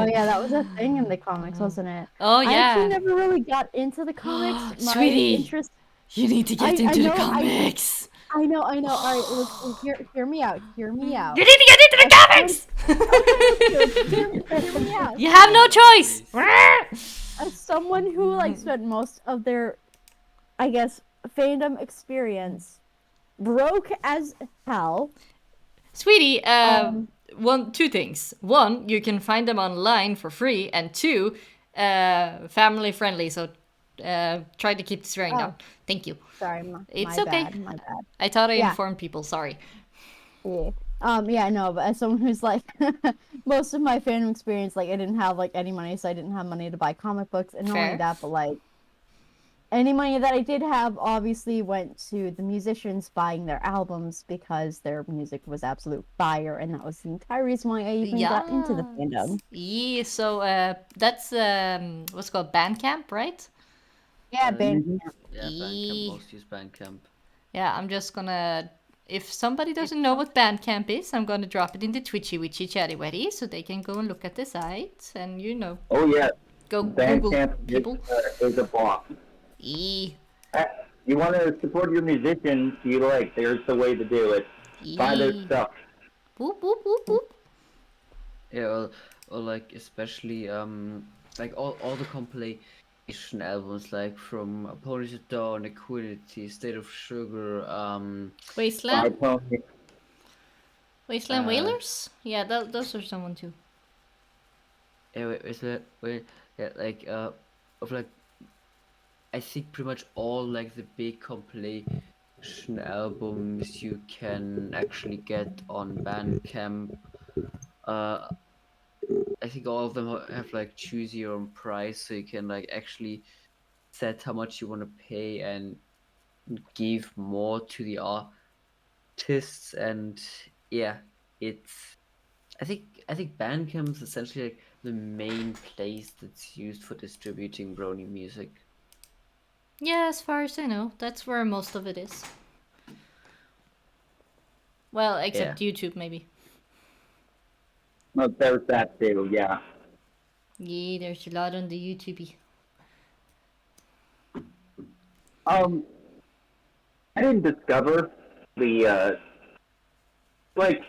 yeah, that was a thing in the comics, wasn't it? Oh I actually yeah. never really got into the comics. My Sweetie, interest. you need to get I into the know. comics. I know. All right, listen, hear me out. Hear me out. You need to get into the As someone, comics. okay, hear me out. You have no choice. As someone who like spent most of their, I guess, fandom experience broke as hell. Sweetie, two things. One, you can find them online for free, and two, family friendly. So, try to keep the swearing down. Thank you. Sorry, It's my okay. bad. My bad. I thought I Yeah. informed people. Sorry. Yeah. Yeah, no, but as someone who's like most of my fandom experience, like I didn't have like any money, so I didn't have money to buy comic books, and not Fair. only that, but like any money that I did have obviously went to the musicians buying their albums because their music was absolute fire, and that was the entire reason why I even got into the fandom. Yeah. So, that's what's it called Bandcamp, right? Yeah, band. Yeah, Bandcamp. Most use Bandcamp. Yeah, I'm just gonna. If somebody doesn't know what Bandcamp is, I'm gonna drop it in the Twitchy Witchy Chatty Wetty so they can go and look at the site and Oh yeah, go Google Bandcamp people. is a boss. E. You want to support your musicians you like, there's the way to do it. Buy their stuff. Boop boop boop boop. Yeah, or like especially like all the compilation albums like from Polish at Dawn, Equality, State of Sugar, Wasteland. iPhone. Wasteland Whalers. Yeah, those are someone too. yeah, yeah, like of like I think pretty much all like the big compilation albums you can actually get on Bandcamp. I think all of them have like choose your own price, so you can like actually set how much you want to pay and give more to the artists. And yeah, it's I think Bandcamp is essentially like the main place that's used for distributing Brony music. Yeah, as far as I know, that's where most of it is. Well, except YouTube, maybe. No, there's that too, yeah. Yeah, there's a lot on the YouTube. I didn't discover the like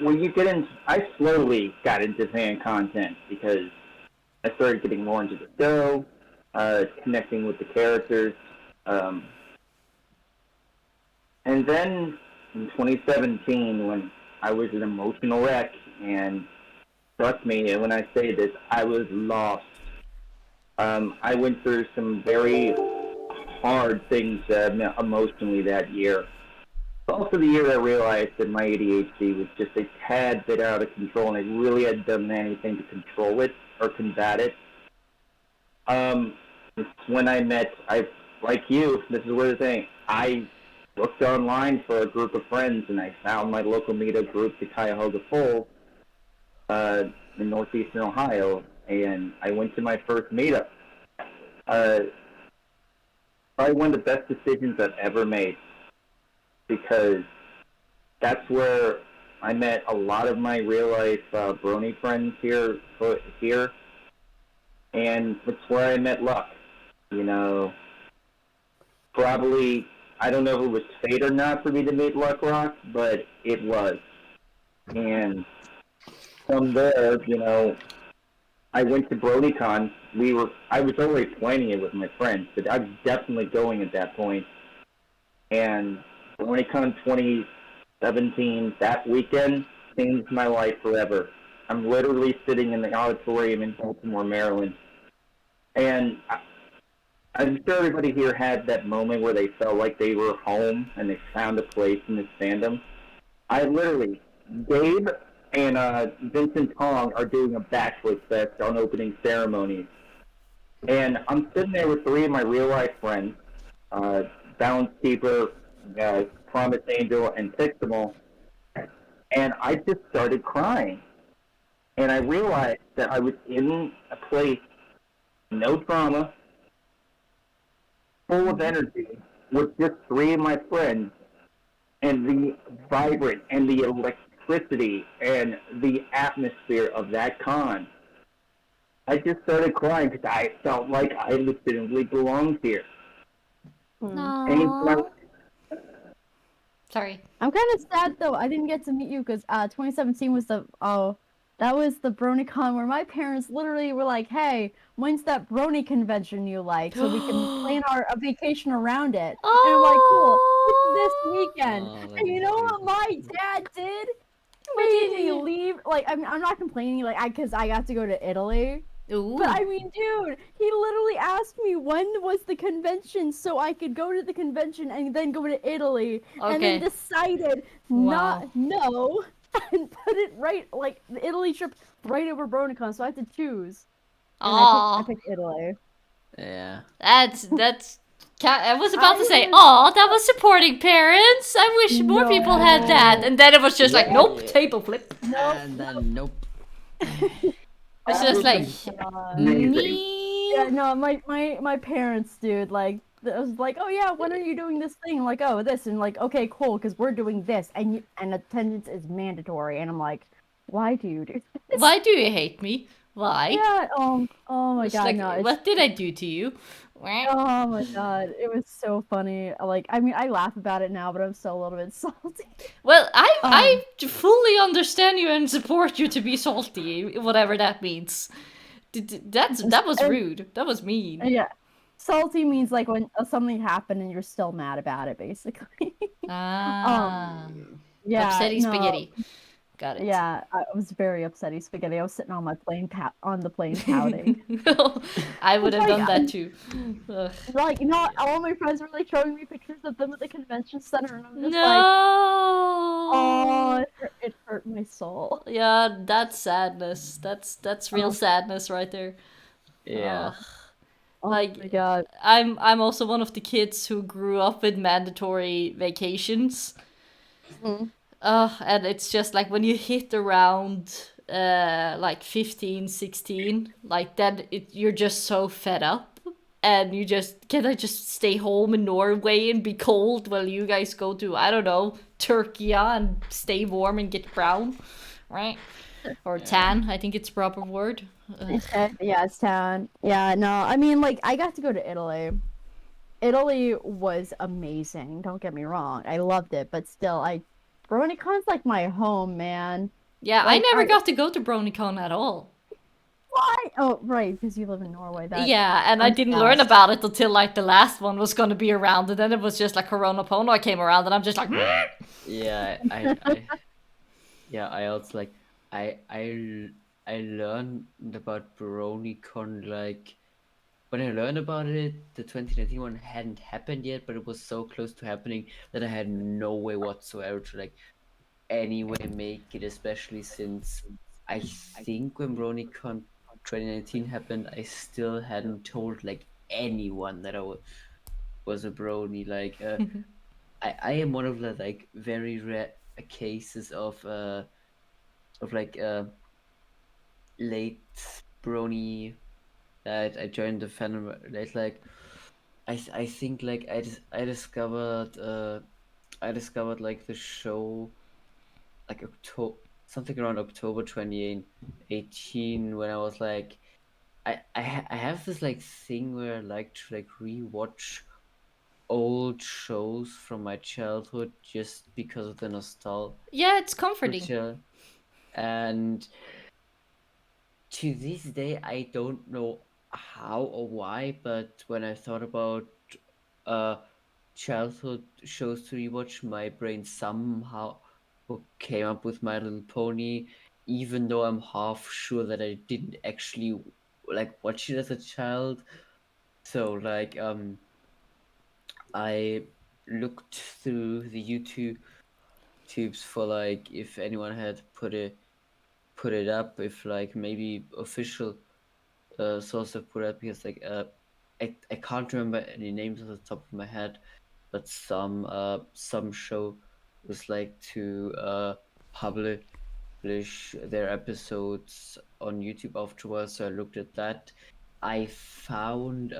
when you get in. I slowly got into fan content because I started getting more into the show, connecting with the characters, and then in 2017 when I was an emotional wreck, and trust me when I say this, I was lost. I went through some very hard things emotionally that year. Also, the year I realized that my ADHD was just a tad bit out of control, and I really hadn't done anything to control it or combat it. It's when I met, like you, this is where the thing, I looked online for a group of friends, and I found my local meetup group, the Cuyahoga Falls, in northeastern Ohio, and I went to my first meetup. Probably one of the best decisions I've ever made, because that's where I met a lot of my real life Brony friends here, and it's where I met Luck. Probably, I don't know if it was fate or not for me to meet Luck Rock, but it was. And from there, I went to BronyCon. I was already planning it with my friends, but I was definitely going at that point. And BronyCon 2017, that weekend, changed my life forever. I'm literally sitting in the auditorium in Baltimore, Maryland. And I'm sure everybody here had that moment where they felt like they were home and they found a place in this fandom. I literally, Gabe and Vincent Tong are doing a backflip fest on opening ceremonies. And I'm sitting there with three of my real life friends, Balance Keeper, Promise Angel, and Pixable, and I just started crying. And I realized that I was in a place, no trauma, full of energy, with just three of my friends, and the vibrant and the electricity and the atmosphere of that con, I just started crying because I felt like I legitimately belonged here. And No. Sorry. I'm kind of sad though. I didn't get to meet you because 2017 was that was the BronyCon where my parents literally were like, "Hey, when's that Brony convention you like, so we can plan a vacation around it?" And I'm like, "Cool, it's this weekend." Oh, And you that's know sweet. what my dad did? What Made did me he? leave. Like, I'm not complaining. Like, because I got to go to Italy. Ooh. But I mean, dude, he literally asked me when was the convention so I could go to the convention and then go to Italy, and then Okay. decided Wow. not no and put it right like the Italy trip right over BronyCon, so I had to choose. And I Aw. picked Italy. Yeah. That's. I was about to say, was- "Oh, that was supporting parents. I wish more people had that." No. And then it was just like, Yeah. "Nope, table flip." Nope. And then nope. It's That just was like amazing. me. Yeah, no, my parents, dude, like I was like, oh yeah, when are you doing this thing? Like, oh, this, and like, okay, cool, because we're doing this, and attendance is mandatory, and I'm like, why do you do this? Why do you hate me? Why? Yeah, oh my It's god, like, no, it's what did I do to you? oh my god, it was so funny. Like, I mean, I laugh about it now, but I'm still a little bit salty. Well, I Um, fully understand you and support you to be salty, whatever that means. That was and- rude. That was mean. yeah, salty means like when something happened and you're still mad about it, basically. Ah, Yeah, upsetty no, spaghetti. Got it. yeah, I was very upsetty spaghetti. I was sitting on my plane on the plane pouting. I would It's have like, done that too. Ugh. like, you know, all my friends were like showing me pictures of them at the convention center, and I'm just like, oh, No. it hurt my soul. Yeah, that's sadness. That's real Oh, sadness right there. Yeah. Ugh. oh my Like god. I'm also one of the kids who grew up with mandatory vacations. Mhm. And it's just like when you hit around like 15, 16, like then you're just so fed up and you just can I just stay home in Norway and be cold while you guys go to I don't know, Turkey and stay warm and get brown, right? Or tan, I think it's proper word. Ugh. Yeah, it's town. Yeah, no, I mean, like, I got to go to Italy. Italy was amazing. Don't get me wrong. I loved it, but still, BronyCon's like my home, man. Yeah, I Like, never got to go to BronyCon at all. why? Oh, right, because you live in Norway. Yeah, and I I'm didn't sad. learn about it until like the last one was gonna be around, and then it was just like Corona Pono came around, and I'm just like, Yeah. Yeah. I also like. I learned about BronyCon like when I learned about it. The 2019 one hadn't happened yet, but it was so close to happening that I had no way whatsoever to like anyway make it. Especially since I think when BronyCon 2019 happened, I still hadn't told like anyone that was a brony. Like I am one of the like very rare cases of like late brony that I joined the fandom late. Like I think like I discovered like the show like October something around October 2018 when I was like I have this like thing where I like to like rewatch old shows from my childhood just because of the yeah, it's comforting. nostalgia. And to this day, I don't know how or why, but when I thought about uh childhood shows to rewatch, my brain somehow came up with My Little Pony, even though I'm half sure that I didn't actually like watch it as a child. So like I looked through the YouTube tubes for like if anyone had put it up, if like maybe official source have put it up because like I can't remember any names off the top of my head, but some show was like to publish their episodes on YouTube afterwards. So I looked at that. I found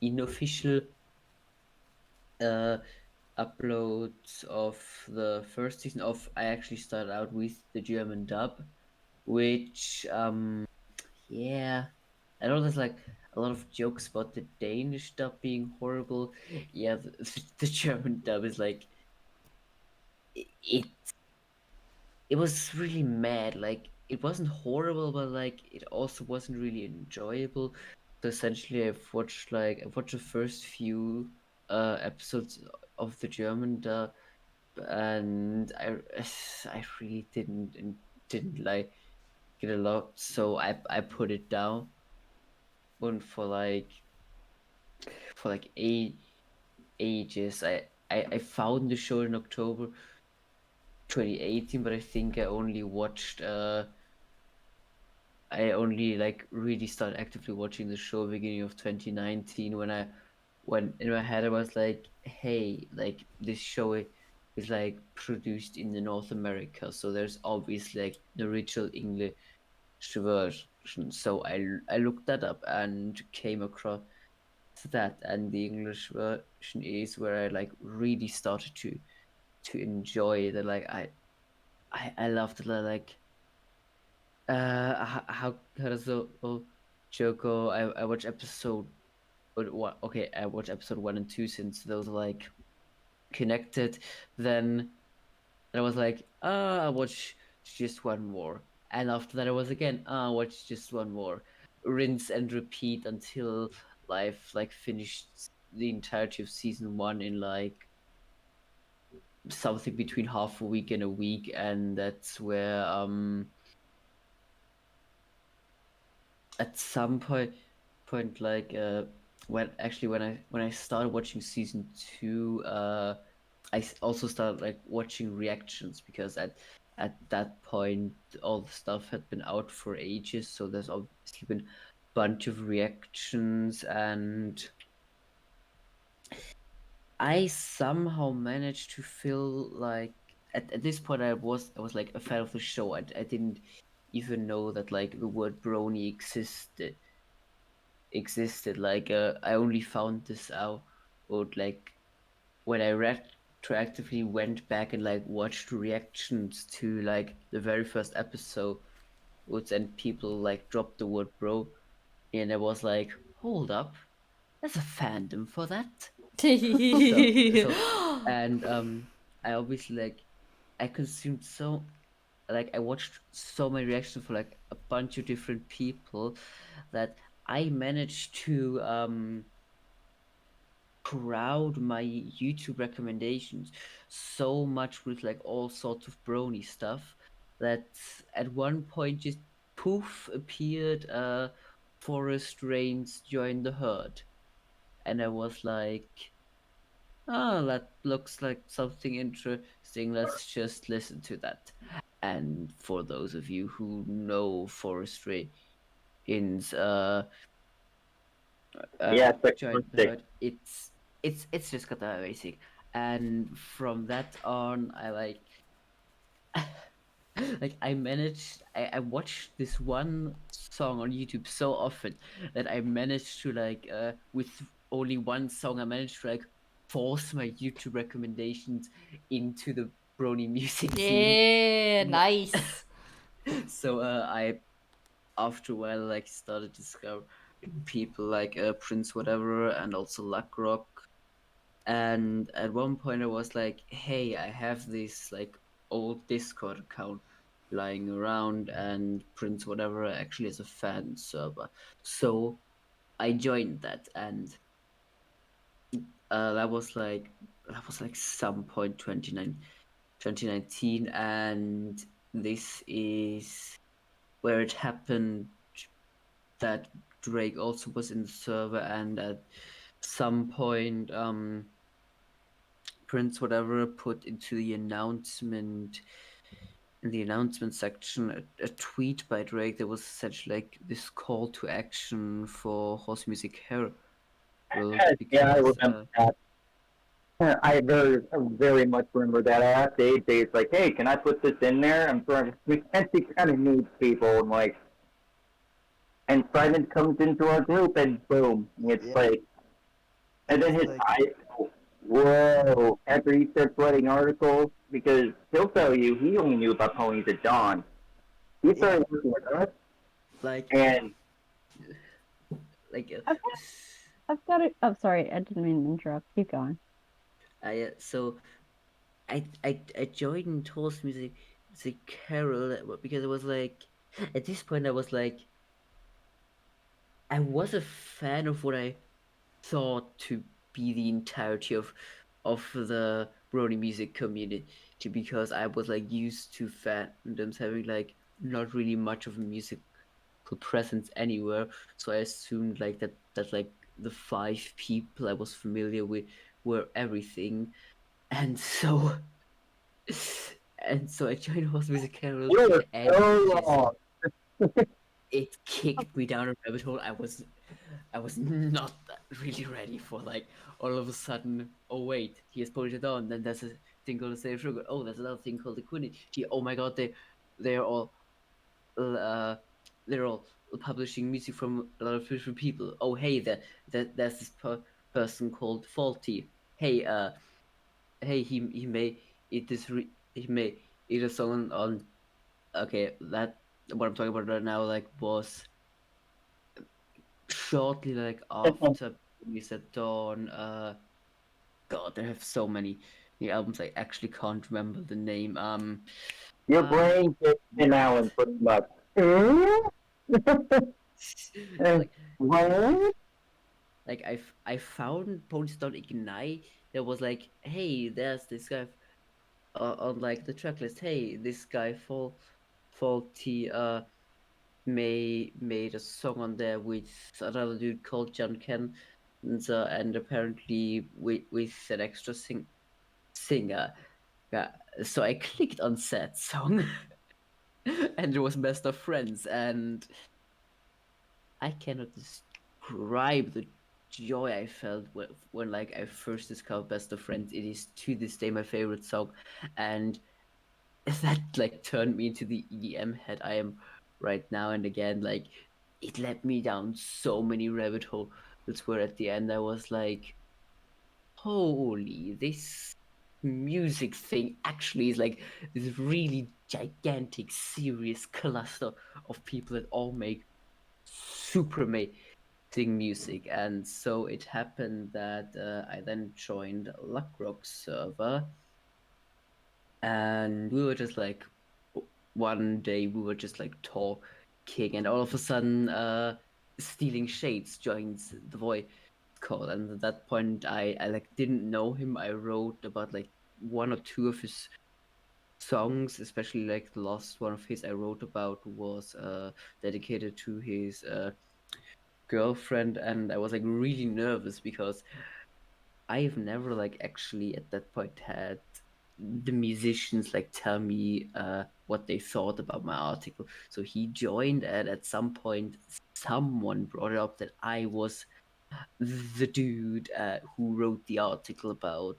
unofficial uh uploads of the first season of, I actually started out with the German dub, which yeah, I know there's like a lot of jokes about the Danish dub being horrible. Yeah, the German dub is like it it was really mad. Like it wasn't horrible, but like it also wasn't really enjoyable. So essentially, I've watched the first few episodes of the German dub, and I really didn't like it a lot. So I put it down. And for like ages, I found the show in October 2018, but I think I only like really started actively watching the show beginning of 2019 when in my head I was like, hey, like this show is like produced in the North America, so there's obviously like the original English version. So I looked that up and came across that, and the English version is where I like really started to enjoy the like I loved the like how does the joke go? I watched episode what okay, I watched episode 1 and 2 since those are like connected. Then I was like, I watch just one more. And after that I was again, watch just one more. Rinse and repeat until life like finished the entirety of season 1 in like something between half a week and a week, and that's where at some point like when I started watching season 2, I also started like watching reactions, because at that point all the stuff had been out for ages, so there's obviously been a bunch of reactions, and I somehow managed to feel like at this point I was like a fan of the show. I didn't even know that like the word brony existed. Like I only found this out like when I retroactively went back and like watched reactions to like the very first episode, and people like dropped the word bro, and I was like, hold up, there's a fandom for that. So and I obviously like I consumed so like I watched so many reactions for like a bunch of different people that I managed to crowd my YouTube recommendations so much with like all sorts of brony stuff that at one point just poof appeared Forest Rain's Join the Herd, and I was like, oh, that looks like something interesting. Let's just listen to that. And for those of you who know forestry in's Yeah, it's like joint the birthday. herd, it's just got that basic. And from that on, I like like I watched this one song on YouTube so often that I managed to like with only one song I managed to like force my YouTube recommendations into the brony music scene. Yeah, nice. So I after a while like started discovering people like Prince whatever and also Luck Rock. And at one point I was like, hey, I have this like old Discord account lying around, and Prince whatever actually has a fan server. So I joined that, and that was like some point 2019, and this is where it happened that Drake also was in the server, and at some point Prince whatever put into the announcement in the announcement section a tweet by Drake that was essentially like this call to action for Horse Music Herald, Yeah, I because remember that. I very much remember that. I asked AJ, it's like, hey, can I put this in there? I'm trying we kind of need people, and like, and Simon comes into our group, and boom, it's Yeah. like, and then It's his like eyes go Whoa! After he starts writing articles, because he'll tell you he only knew about ponies at dawn. He started working with us, Like, and like, I've got, I've got it. Oh, sorry, I didn't mean to interrupt. Keep going. so I joined Toast Music Carol because it was like, at this point I was like, I was a fan of what I thought to be the entirety of the Brony music community, because I was like used to fandoms having like not really much of a musical presence anywhere. So I assumed like that like the 5 people I was familiar with were everything. And so I joined Host Music Carol, you were and so wrong. it kicked me down a rabbit hole. I was not really ready for, like, all of a sudden, oh wait, here's Polished Dawn, then there's a thing called the Save Sugar, oh there's another thing called the Quinity, oh my god, they're all uh they're all publishing music from a lot of different people. Oh hey, there's this person called Faulty. Hey, he made he made it a song on, okay, that what I'm talking about right now, like, was shortly like after Police at Dawn. God, they have so many new albums. I actually can't remember the name. Your Um, brain gets Tim Allen pretty much. like What? like I found Police at Dawn Ignite. There was like, hey, there's this guy on like the track list. Hey, this guy Faulty made a song on there with another dude called John Ken, and apparently with an extra singer. Yeah, so I clicked on said song, and it was Best of Friends, and I cannot describe the joy I felt when like I first discovered Best of Friends. It is to this day my favorite song, and that like turned me into the EDM head I am right now. And again, like, it led me down so many rabbit holes where at the end I was like, holy, this music thing actually is like this really gigantic, serious cluster of people that all make super amazing music. And so it happened that I then joined Luckrock's server, and we were just like, one day we were just like talking, and all of a sudden Stealing Shades joins the voice call. And at that point I like didn't know him. I wrote about like one or two of his songs, especially like the last one of his I wrote about was dedicated to his girlfriend, and I was like really nervous because I've never like actually at that point had the musicians like tell me what they thought about my article. So he joined, and at some point someone brought it up that I was the dude who wrote the article about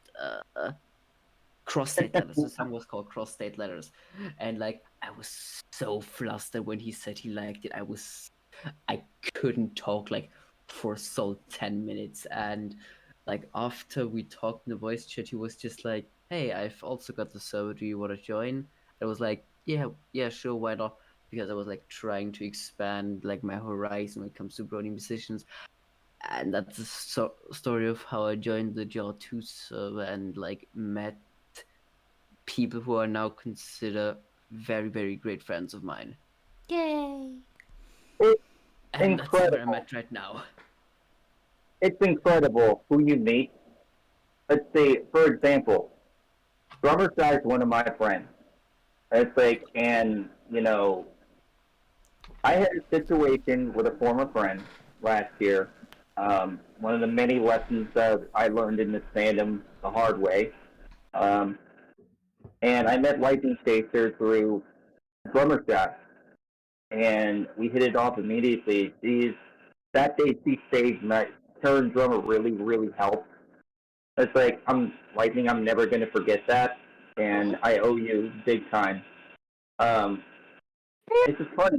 cross state letters. The song was called Cross State Letters, and like I was so flustered when he said he liked it. I couldn't talk like for a solid 10 minutes, and like after we talked in the voice chat, he was just like, "Hey, I've also got the server. Do you want to join?" I was like, "Yeah, sure, why not?" Because I was like trying to expand like my horizon when it comes to Brony musicians, and that's the story of how I joined the Jar2 server and like met people who are now considered very, very great friends of mine. Yay! It's And that's where I'm incredible. at right now. It's incredible who you meet. Let's say, for example, Drummer Sky is one of my friends. It's like, and I had a situation with a former friend last year. One of the many lessons that I learned in this fandom the hard way. Um, and I met Lightning Chaser through Drummer Sky, and we hit it off immediately. That day she staged my turn drummer really, really helped. It's like, I'm Lightning, I'm never gonna forget that, and I owe you big time. Um, it's just funny.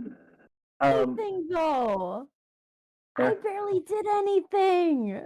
Anything though. I barely did anything.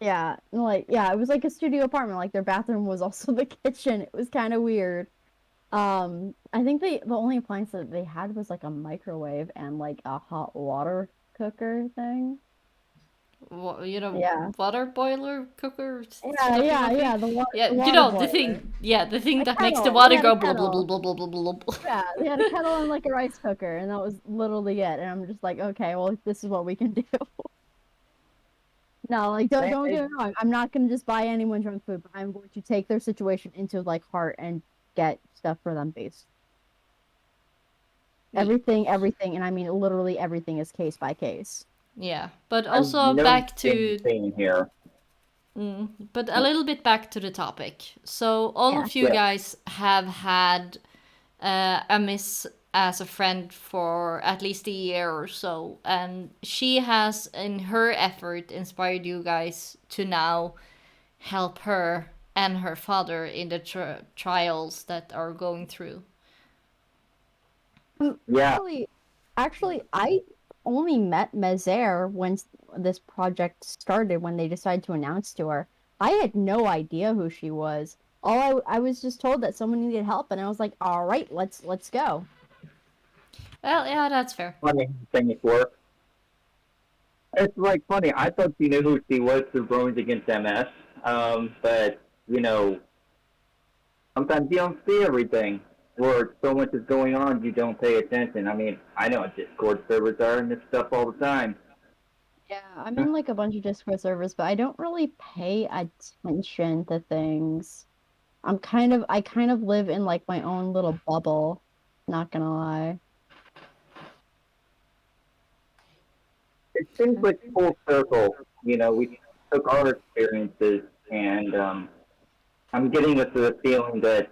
Yeah, and, like, yeah, it was like a studio apartment. Like their bathroom was also the kitchen. It was kind of weird. I think the only appliance that they had was like a microwave and like a hot water cooker thing. Yeah. Water boiler cooker Yeah, stuff you yeah, want to. yeah, Yeah, the water the boiler. thing. Yeah, the thing A that makes the kettle. They water had a go blah blah blah kettle. blah blah blah blah blah. Yeah, they had a kettle and like a rice cooker, and that was literally it. And I'm just like, okay, well, this is what we can do. No, like don't get me wrong. I'm not gonna just buy anyone junk food, but I'm going to take their situation into like heart and get stuff for them based. Everything, and I mean literally everything is case by case. Yeah, but I'm also no back to thing here. but a little bit back to the topic. So all Yeah. of you Yeah. guys have had a miss as a friend for at least a year or so, and she has, in her effort, inspired you guys to now help her and her father in the trials that are going through. Yeah. Actually, I only met Mezair when this project started, when they decided to announce to her. I had no idea who she was. I was just told that someone needed help, and I was like, all right, let's go. Well, yeah, that's fair. Funny thing it works. It's like funny. I thought she knew who she was through Brony against MS. But sometimes you don't see everything, or so much is going on you don't pay attention. I mean, I know what Discord servers are and this stuff all the time. Yeah, I'm in like a bunch of Discord servers, but I don't really pay attention to things. I kind of live in like my own little bubble, not gonna lie. It seems like full circle. We took our experiences, and I'm getting the feeling that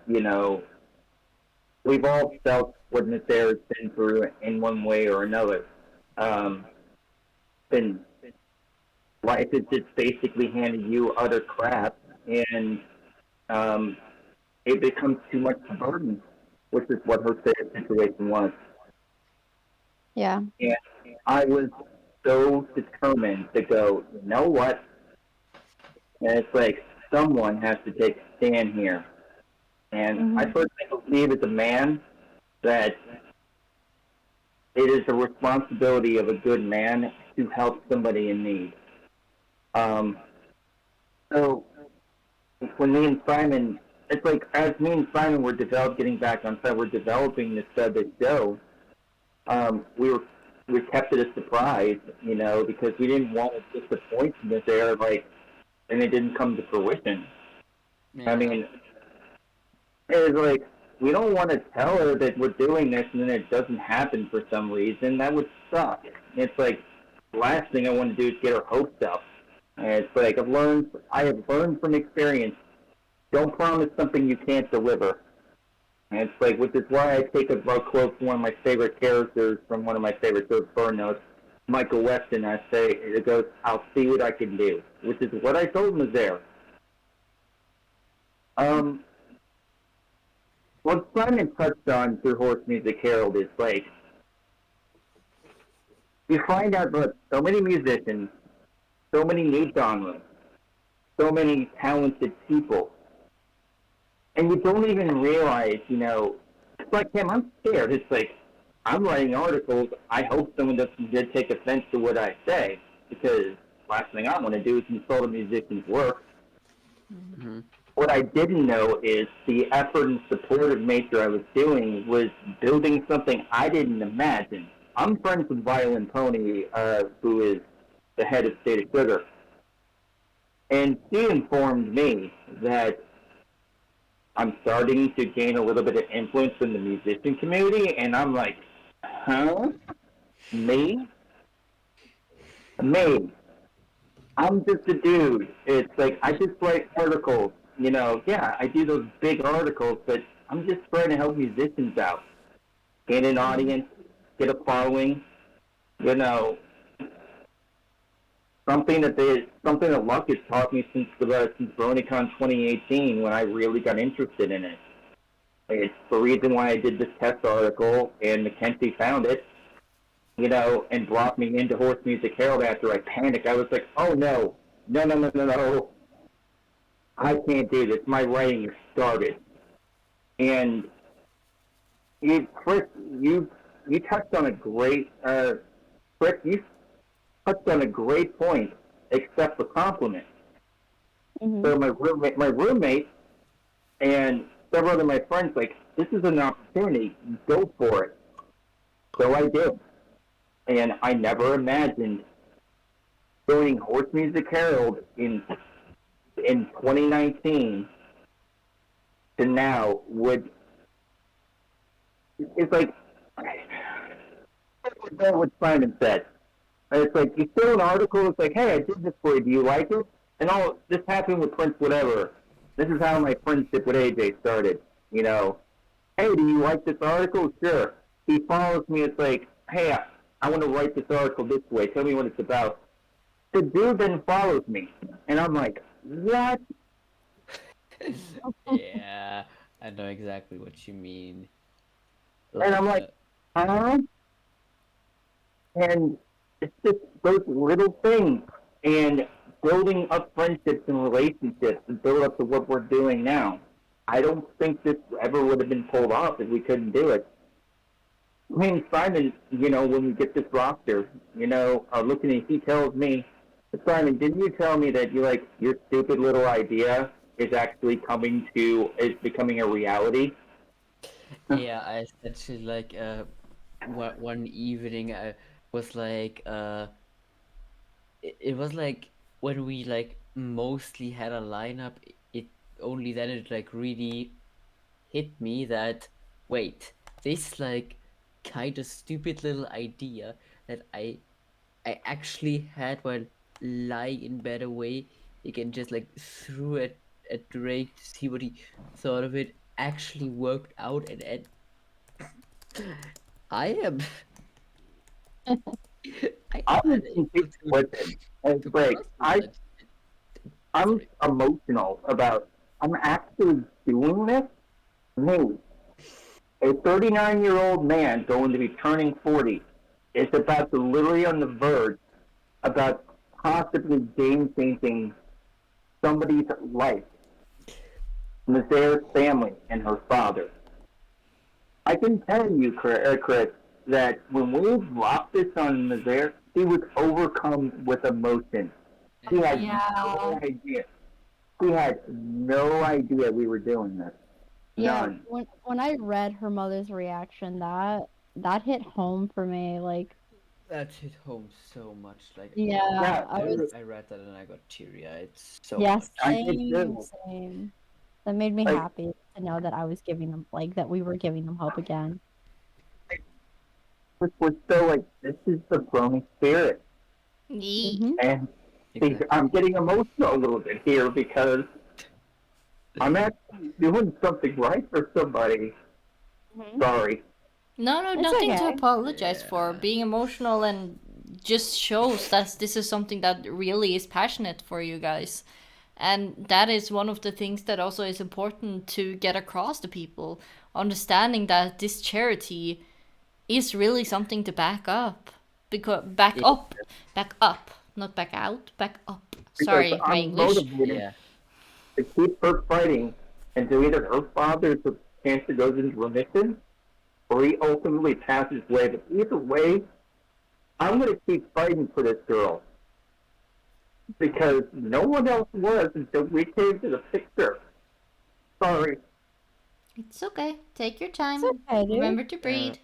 we've all felt what Nathera has been through in one way or another. Um, been life has just basically handed you utter crap, and um, it becomes too much of a burden, which is what her situation was. Yeah. And I was so determined to go, you know what? And it's like someone has to take a stand here. And I personally believe as a man that it is the responsibility of a good man to help somebody in need. So when me and Simon, it's like as me and Simon were getting back on set, we're developing this show. We kept it a surprise, because we didn't want to disappoint them there, and it didn't come to fruition. Yeah. I mean, it was like we don't want to tell her that we're doing this and then it doesn't happen for some reason. That would suck. It's like the last thing I want to do is get her hopes up. And it's like I have learned from experience. Don't promise something you can't deliver. And it's like, which is why I take a quote from one of my favorite characters from one of my favorite Burn Notes, Michael Weston. I say, it goes, I'll see what I can do, which is what I told him was there. What Simon touched on through Horse Music Herald is like, you find out that so many musicians, so many new genres, so many talented people, and you don't even realize, it's like him, I'm scared. It's like, I'm writing articles. I hope someone doesn't take offense to what I say, because last thing I want to do is insult a musician's work. Mm-hmm. What I didn't know is the effort and supportive nature I was doing was building something I didn't imagine. I'm friends with Violin Pony, who is the head of State of Sugar, and she informed me that I'm starting to gain a little bit of influence in the musician community, and I'm like, huh? Me? Me. I'm just a dude. It's like, I just write articles. Yeah, I do those big articles, but I'm just trying to help musicians out. Get an audience, get a following, something that Luck has taught me since BronyCon 2018 when I really got interested in it. It's the reason why I did this test article, and Mackenzie found it, and brought me into Horse Music Herald after I panicked. I was like, oh no, no. I can't do this. My writing is started. And Chris, you touched on a great, Chris, you touched on a great point, except for compliment. Mhm. So my roommate, and several of my friends, like, this is an opportunity. Go for it. So I did, and I never imagined joining Horse Music Herald in 2019 to now would it's like what Simon said. It's like you fill an article. It's like, hey, I did this for you. Do you like it? And all this happened with Prince. Whatever. This is how my friendship with AJ started. You know, hey, do you like this article? Sure. He follows me. It's like, hey, I want to write this article this way. Tell me what it's about. The dude then follows me, and I'm like, what? Yeah, I know exactly what you mean. And I'm like, huh? And it's just those little things, and building up friendships and relationships and build up to what we're doing now. I don't think this ever would have been pulled off if we couldn't do it. I mean, Simon, you know, when we get this roster, you know, looking at, he tells me, Simon, didn't you tell me that your stupid little idea is actually is becoming a reality? Yeah, I essentially like one evening I was like it was like when we like mostly had a lineup, it only then it like really hit me that wait, this like kind of stupid little idea that I actually had while lying in bed away again, just like threw at Drake to see what he thought of it, actually worked out, and I am I I was am able confused with it. It's to like process that. I'm Sorry. emotional about. I'm actually doing this. Me, a 39-year-old man going to be turning 40, is about to literally on the verge about possibly game changing somebody's life, Mezairs' family and her father. I can tell you, Chris, that when we dropped this on Mezairs, he was overcome with emotion. He had Yeah. no idea. He had no idea we were doing this. Yeah, None. when I read her mother's reaction, that hit home for me. Like, That hit home so much. Like yeah, Yeah, I was I read that and I got teary-eyed so yeah, much. I did same, too. same. That made me Like, happy to know that I was giving them that we were giving them hope again. was so like, this is the Brony spirit. Yee. Mhm. And see, Exactly. I'm getting emotional a little bit here because I'm actually doing something right for somebody. Mhm. Sorry. No, no, It's nothing to okay. apologize for. Yeah. Being emotional and just shows that this is something that really is passionate for you guys. And that is one of the things that also is important to get across to people. Understanding that this charity is really something to back up. Because Yeah. back up, not back out, back up. Because Sorry, my I'm English. motivated Yeah. to keep her fighting until either her father's cancer goes into remission or he ultimately passes away. But either way, I'm going to keep fighting for this girl because no one else was until we came to the picture. Sorry. It's okay. Take your It's time. okay, dude. Remember to breathe.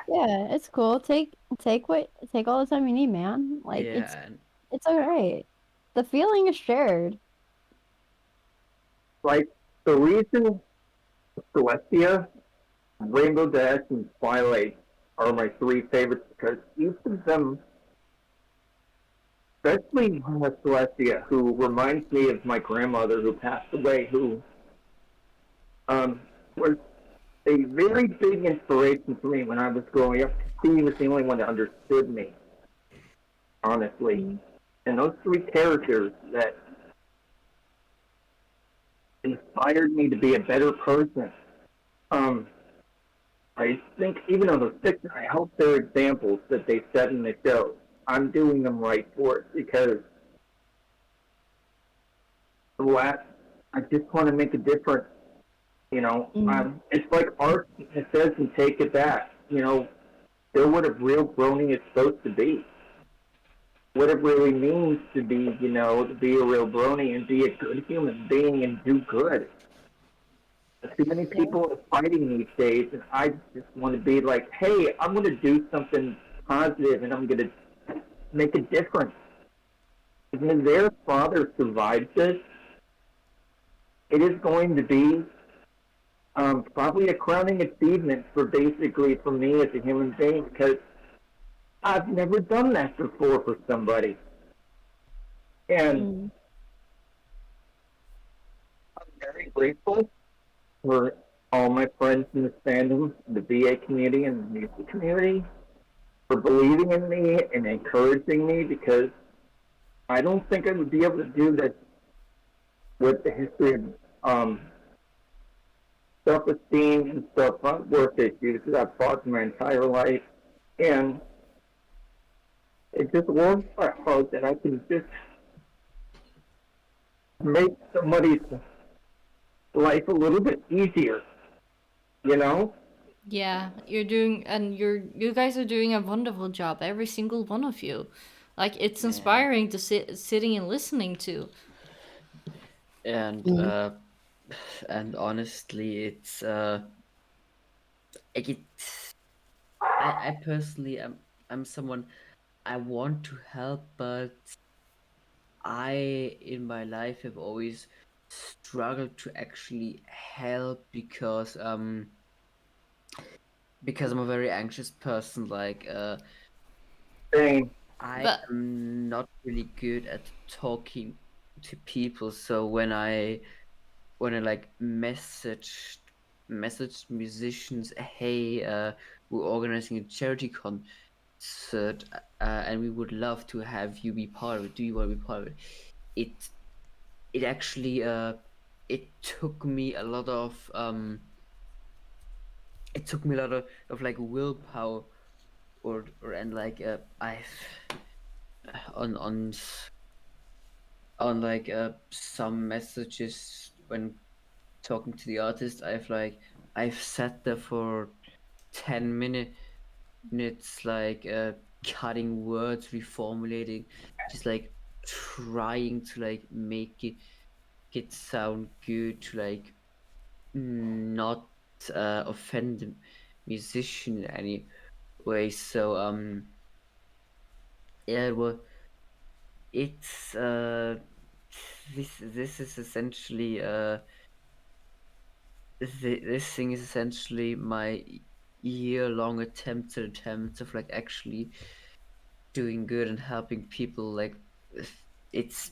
Yeah, it's cool. Take all the time you need, man. Like Yeah, and it's all right. The feeling is shared. Like, the reason Celestia, Rainbow Dash, and Twilight are my three favorites because each of them, especially Celestia, who reminds me of my grandmother who passed away, who was a very big inspiration for me when I was growing up. She was the only one that understood me, honestly. And those three characters that inspired me to be a better person. Um, I think even though they're fiction, I hope they're examples that they set in the show. I'm doing them right for it because the last. I just want to make a difference. It's like art. It says and take it back. They're what a real brony is supposed to be. What it really means to be, to be a real brony and be a good human being and do good. Too many people are fighting these days, and I just want to be like, hey, I'm going to do something positive, and I'm going to make a difference. If their father survives this, it is going to be probably a crowning achievement for me as a human being, because I've never done that before for somebody. And I'm very grateful for all my friends in the fandom, the BA community, and the music community for believing in me and encouraging me, because I don't think I would be able to do this with the history of self-esteem and self-worth issues that I've fought my entire life. And it just warms my heart that I can just make somebody's life a little bit easier, Yeah, you're doing, and you guys are doing a wonderful job, every single one of you. Like, it's inspiring to sitting and listening to. And honestly, it's like I personally I'm someone, I want to help, but I in my life have always struggled to actually help because I'm a very anxious person. Like Same. I But am not really good at talking to people, so when I like messaged musicians, hey, we're organizing a charity concert, and we would love to have you be part of it. Do you want to be part of it? It actually it took me a lot of like willpower, or and like I've on like some messages when talking to the artist, I've sat there for 10 minutes, like cutting words, reformulating, just like trying to like make it sound good, to like not offend the musician in any way. So yeah, well, it's this is essentially this thing is essentially my year-long attempts of like actually doing good and helping people. Like it's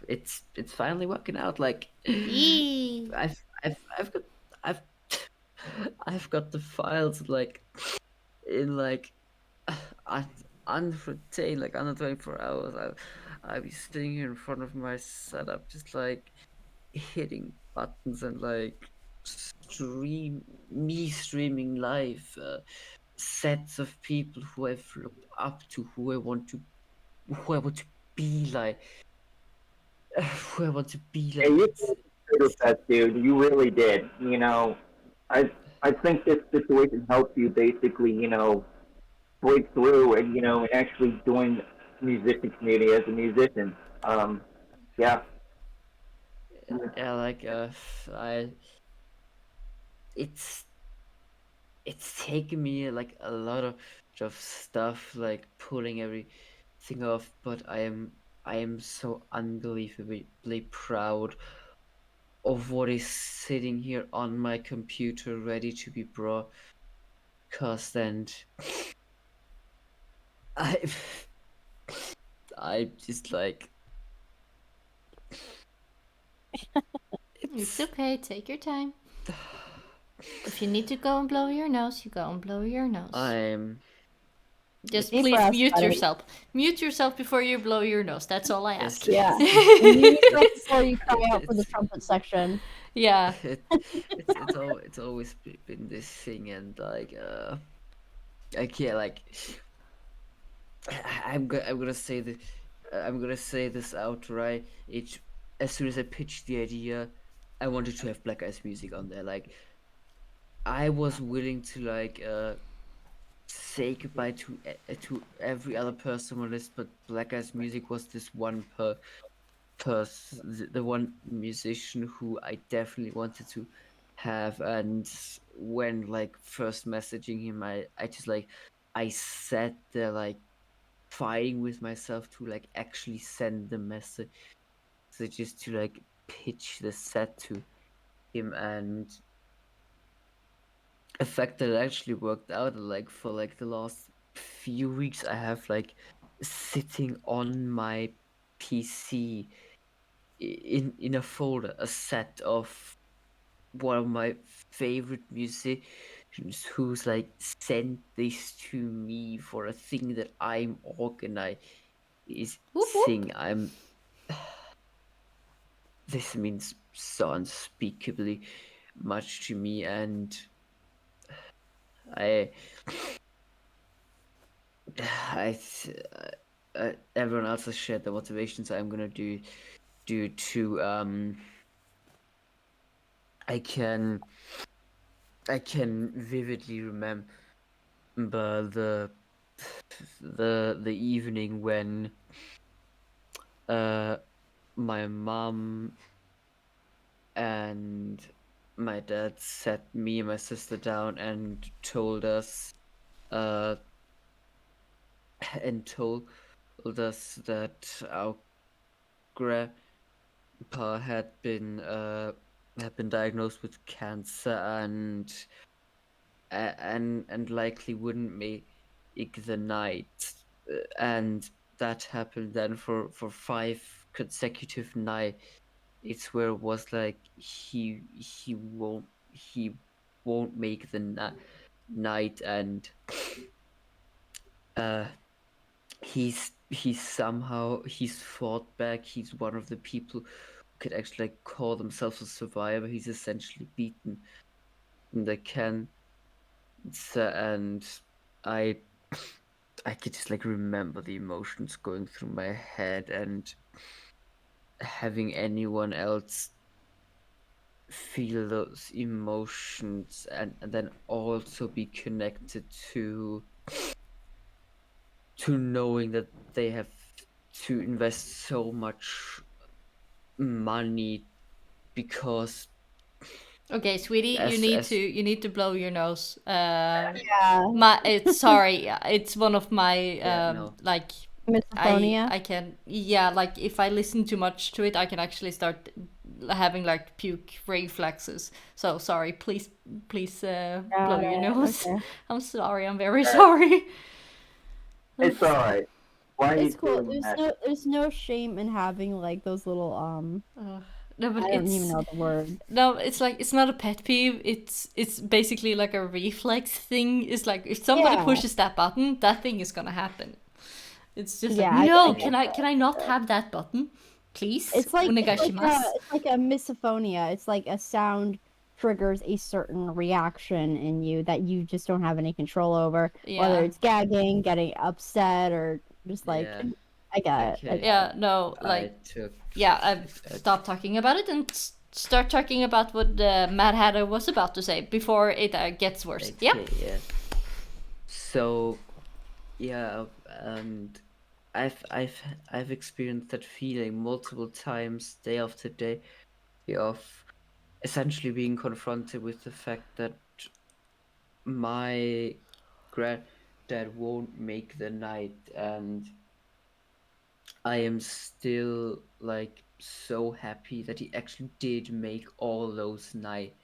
it's finally working out. Like yee. I've got I've I've got the files like in like under a day, like under 24 hours. I'll be sitting here in front of my setup, just like hitting buttons and like streaming live sets of people who I've looked up to, who I want to be like, who I want to be Hey, like. you did your best, dude. You really did. I I think this situation helped you basically, break through and and actually join the music community as a musician. Yeah. Yeah, like I it's taken me like a lot of stuff, like pulling everything off, but I am so unbelievably proud of what is sitting here on my computer ready to be broadcast. And I I just like It's okay, take your time. If you need to go and blow your nose, you go and blow your nose. I'm Just Deep please breaths, mute buddy. yourself. Mute yourself before you blow your nose. That's all I ask. Yeah. And you before you cry out for the it's trumpet section. Yeah. it's always been this thing. And like yeah, like I'm gonna say this outright. as soon as I pitched the idea, I wanted to have Black Eyes music on there. Like, I was willing to like say goodbye to every other person on my list, but Black Eyes music was this one the one musician who I definitely wanted to have. And when like first messaging him, I just like I sat there like fighting with myself to like actually send the message, so just to like pitch the set to him. And the fact that it actually worked out, like for like the last few weeks I have like sitting on my PC in a folder a set of one of my favorite musicians who's like sent this to me for a thing that I'm organizing. Whoop, whoop. I'm this means so unspeakably much to me, and I everyone else has shared the motivations. I'm gonna do to I can vividly remember the evening when my mom and my dad sat me and my sister down and told us that our grandpa had been diagnosed with cancer and likely wouldn't make the night. And that happened then for 5 consecutive nights. It's where it was like he won't make the night. And he's fought back. He's one of the people who could actually like call themselves a survivor. He's essentially beaten the cancer, and I could just like remember the emotions going through my head, and having anyone else feel those emotions and then also be connected to knowing that they have to invest so much money because Okay, sweetie, As- you need to blow your nose. Yeah. It's sorry, it's one of my no. like Misophonia. I can, yeah, like if I listen too much to it, I can actually start having like puke reflexes. So sorry, please blow your it, nose. okay. I'm sorry, I'm very sorry. It's all right. Why are you It's cool. doing that? There's no shame in having like those little No, but I don't even know the word. No, it's like it's not a pet peeve. It's basically like a reflex thing. It's like if somebody Yeah. pushes that button, that thing is gonna happen. It's just Yeah, like I no, get can I not have that button, please? It's like Onegashimasu. it's like a misophonia. It's like a sound triggers a certain reaction in you that you just don't have any control over. Yeah. Whether it's gagging, getting upset, or just like Yeah. I got it. Okay. Yeah, no, like I took yeah, I've stopped talking about it and start talking about what Mad Hatter was about to say before it gets worse. Okay, Yep. yeah. So, yeah, and I've experienced that feeling multiple times, day after day, of essentially being confronted with the fact that my granddad won't make the night, and I am still like so happy that he actually did make all those nights.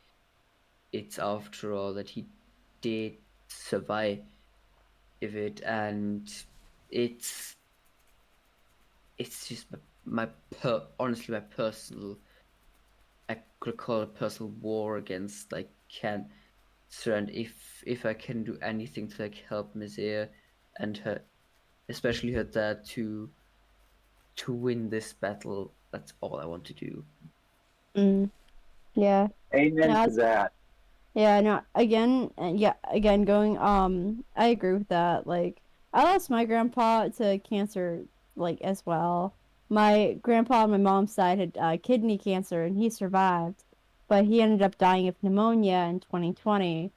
It's after all that he did survive it, and it's just honestly my personal, I could call it personal war against like cancer. And if I can do anything to like help Mizere and her, especially her dad, to win this battle, that's all I want to do. Yeah. Amen No, to that. Yeah, no, again, going, I agree with that. Like, I lost my grandpa to cancer, like, as well. my grandpa on my mom's side had kidney cancer, and he survived, but he ended up dying of pneumonia in 2020.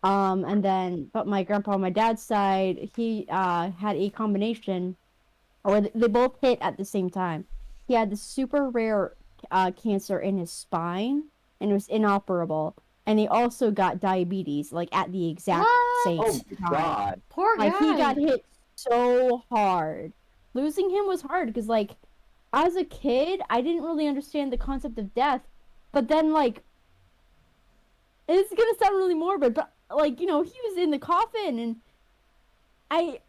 But my grandpa on my dad's side, he had a combination, or they both hit at the same time. He had this super rare cancer in his spine, and it was inoperable. And he also got diabetes, like at the exact same Oh What? my time. god. Poor Like he got guy. hit so hard. Losing him was hard because, like, as a kid, I didn't really understand the concept of death. But then, like, it's gonna sound really morbid, but like, he was in the coffin, and I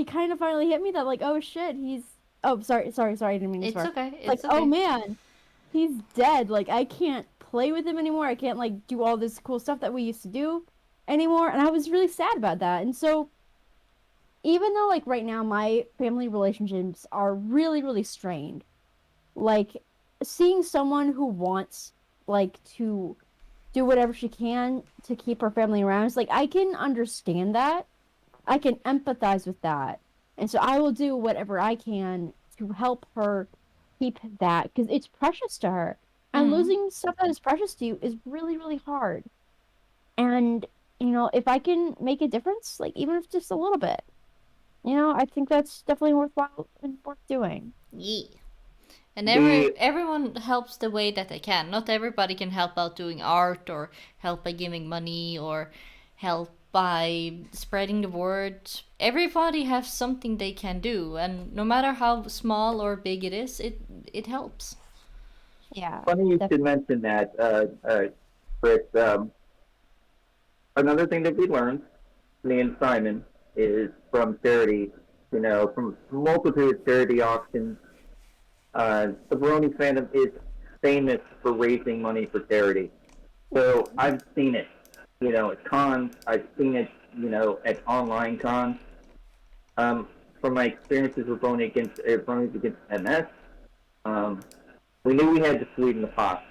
kind of finally hit me that, like, oh shit, he's. Oh, sorry, I didn't mean to It's swear. okay. Like, It's oh okay. man, he's dead. Like, I can't play with him anymore. I can't like do all this cool stuff that we used to do anymore, and I was really sad about that. And so, even though like right now my family relationships are really really strained, like seeing someone who wants like to do whatever she can to keep her family around, it's like I can understand that. I can empathize with that. And so I will do whatever I can to help her keep that because it's precious to her. And Mm. losing stuff that is precious to you is really, really hard. And, if I can make a difference, like even if just a little bit, I think that's definitely worthwhile and worth doing. Yeah. And The everyone helps the way that they can. Not everybody can help out doing art or help by giving money or help by spreading the word. Everybody has something they can do, and no matter how small or big it is, it helps. Yeah, funny you should definitely. mention that, Chris. Another thing that we learned, me and Simon, is from charity. From multitude of charity auctions, the Brony fandom is famous for raising money for charity. So I've seen it, at cons. I've seen it, at online cons. Um, from my experiences with Brony against MS, um, we knew we had to sweeten the pot.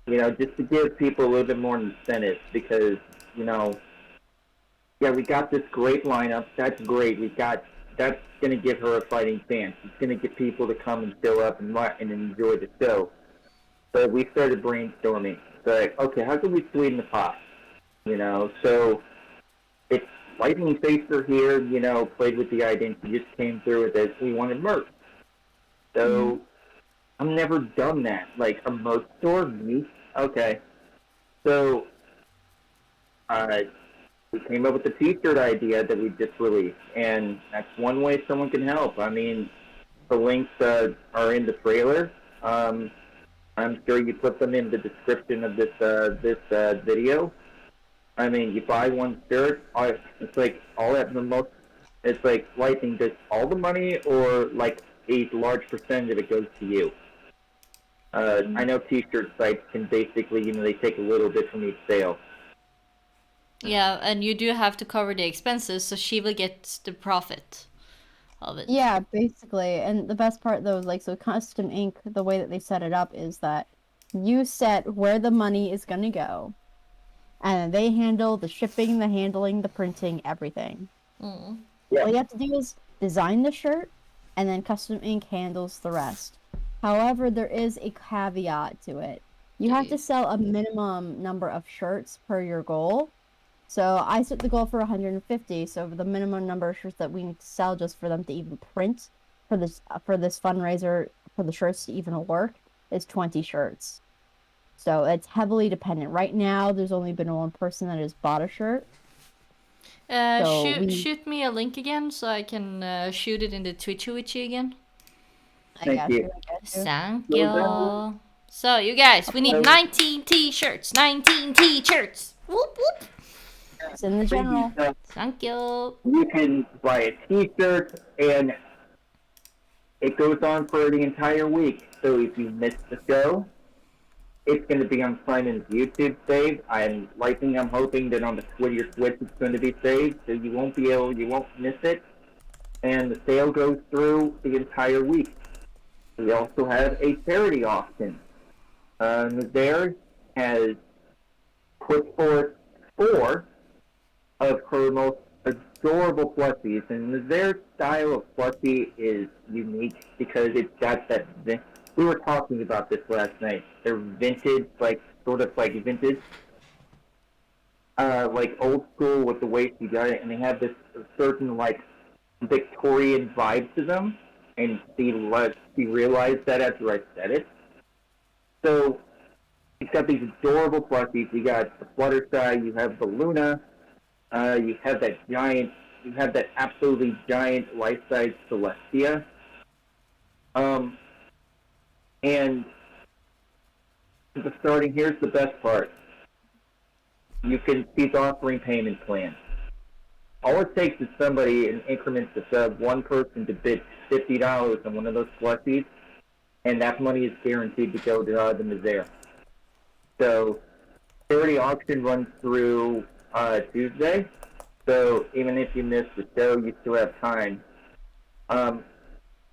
Just to give people a little bit more incentive because, you know, yeah, we got this great lineup. That's great. That's going to give her a fighting chance. It's going to get people to come and show up and enjoy the show. So we started brainstorming. Like, okay, how can we sweeten the pot? So it's Lightning Facer here. Played with the idea and she just came through with it. We wanted merch. Mhm. So I've never done that. Like a merch store, me? Okay. So uh, we came up with the T-shirt idea that we just released, and that's one way someone can help. I mean, the links are in the trailer. Um, I'm sure you put them in the description of this video. I mean, you buy one shirt, it's like all at the most. It's like Lightning does all the money, or like a large percentage of it goes to you. I know T-shirt sites can basically, they take a little bit from each sale. Yeah, and you do have to cover the expenses, so she will get the profit of it. Yeah, basically. And the best part though is like so Custom Ink, the way that they set it up is that you set where the money is gonna go. And they handle the shipping, the handling, the printing, everything. Mm. Yeah. All you have to do is design the shirt, and then Custom Ink handles the rest. However, there is a caveat to it. You have to sell a minimum number of shirts per your goal. So I set the goal for 150. So the minimum number of shirts that we need to sell just for them to even print for this fundraiser for the shirts to even work is 20 shirts. So it's heavily dependent. Right now, there's only been one person that has bought a shirt. So Shoot me a link again so I can shoot it in the Twitchy Witchy again. I Thank got you. you. I got you. Thank So you. So you guys, we need 19 t-shirts. 19 t-shirts. Whoop whoop. It's in the general. Thank you. You can buy a T-shirt, and it goes on for the entire week. So if you miss the show, it's going to be on Simon's YouTube saved. I'm hoping that on your Switch it's going to be saved, so you won't miss it. And the sale goes through the entire week. We also have a charity auction. Mezairs has put forth 4 of her most adorable plushies, and their style of plushie is unique because it's got that. We were talking about this last night. They're vintage, like sort of like vintage, like old school with the way she got it, and they have this certain like Victorian vibe to them. And she realized that after I said it. So you've got these adorable plushies. You got the Fluttershy, you have the Luna, you have that absolutely giant life-size Celestia. And here's the best part. She's offering payment plans. All it takes is somebody in increments of one person to bid $50 on one of those plushies, and that money is guaranteed to go to the Mazair. So, charity auction runs through Tuesday. So even if you miss the show, you still have time.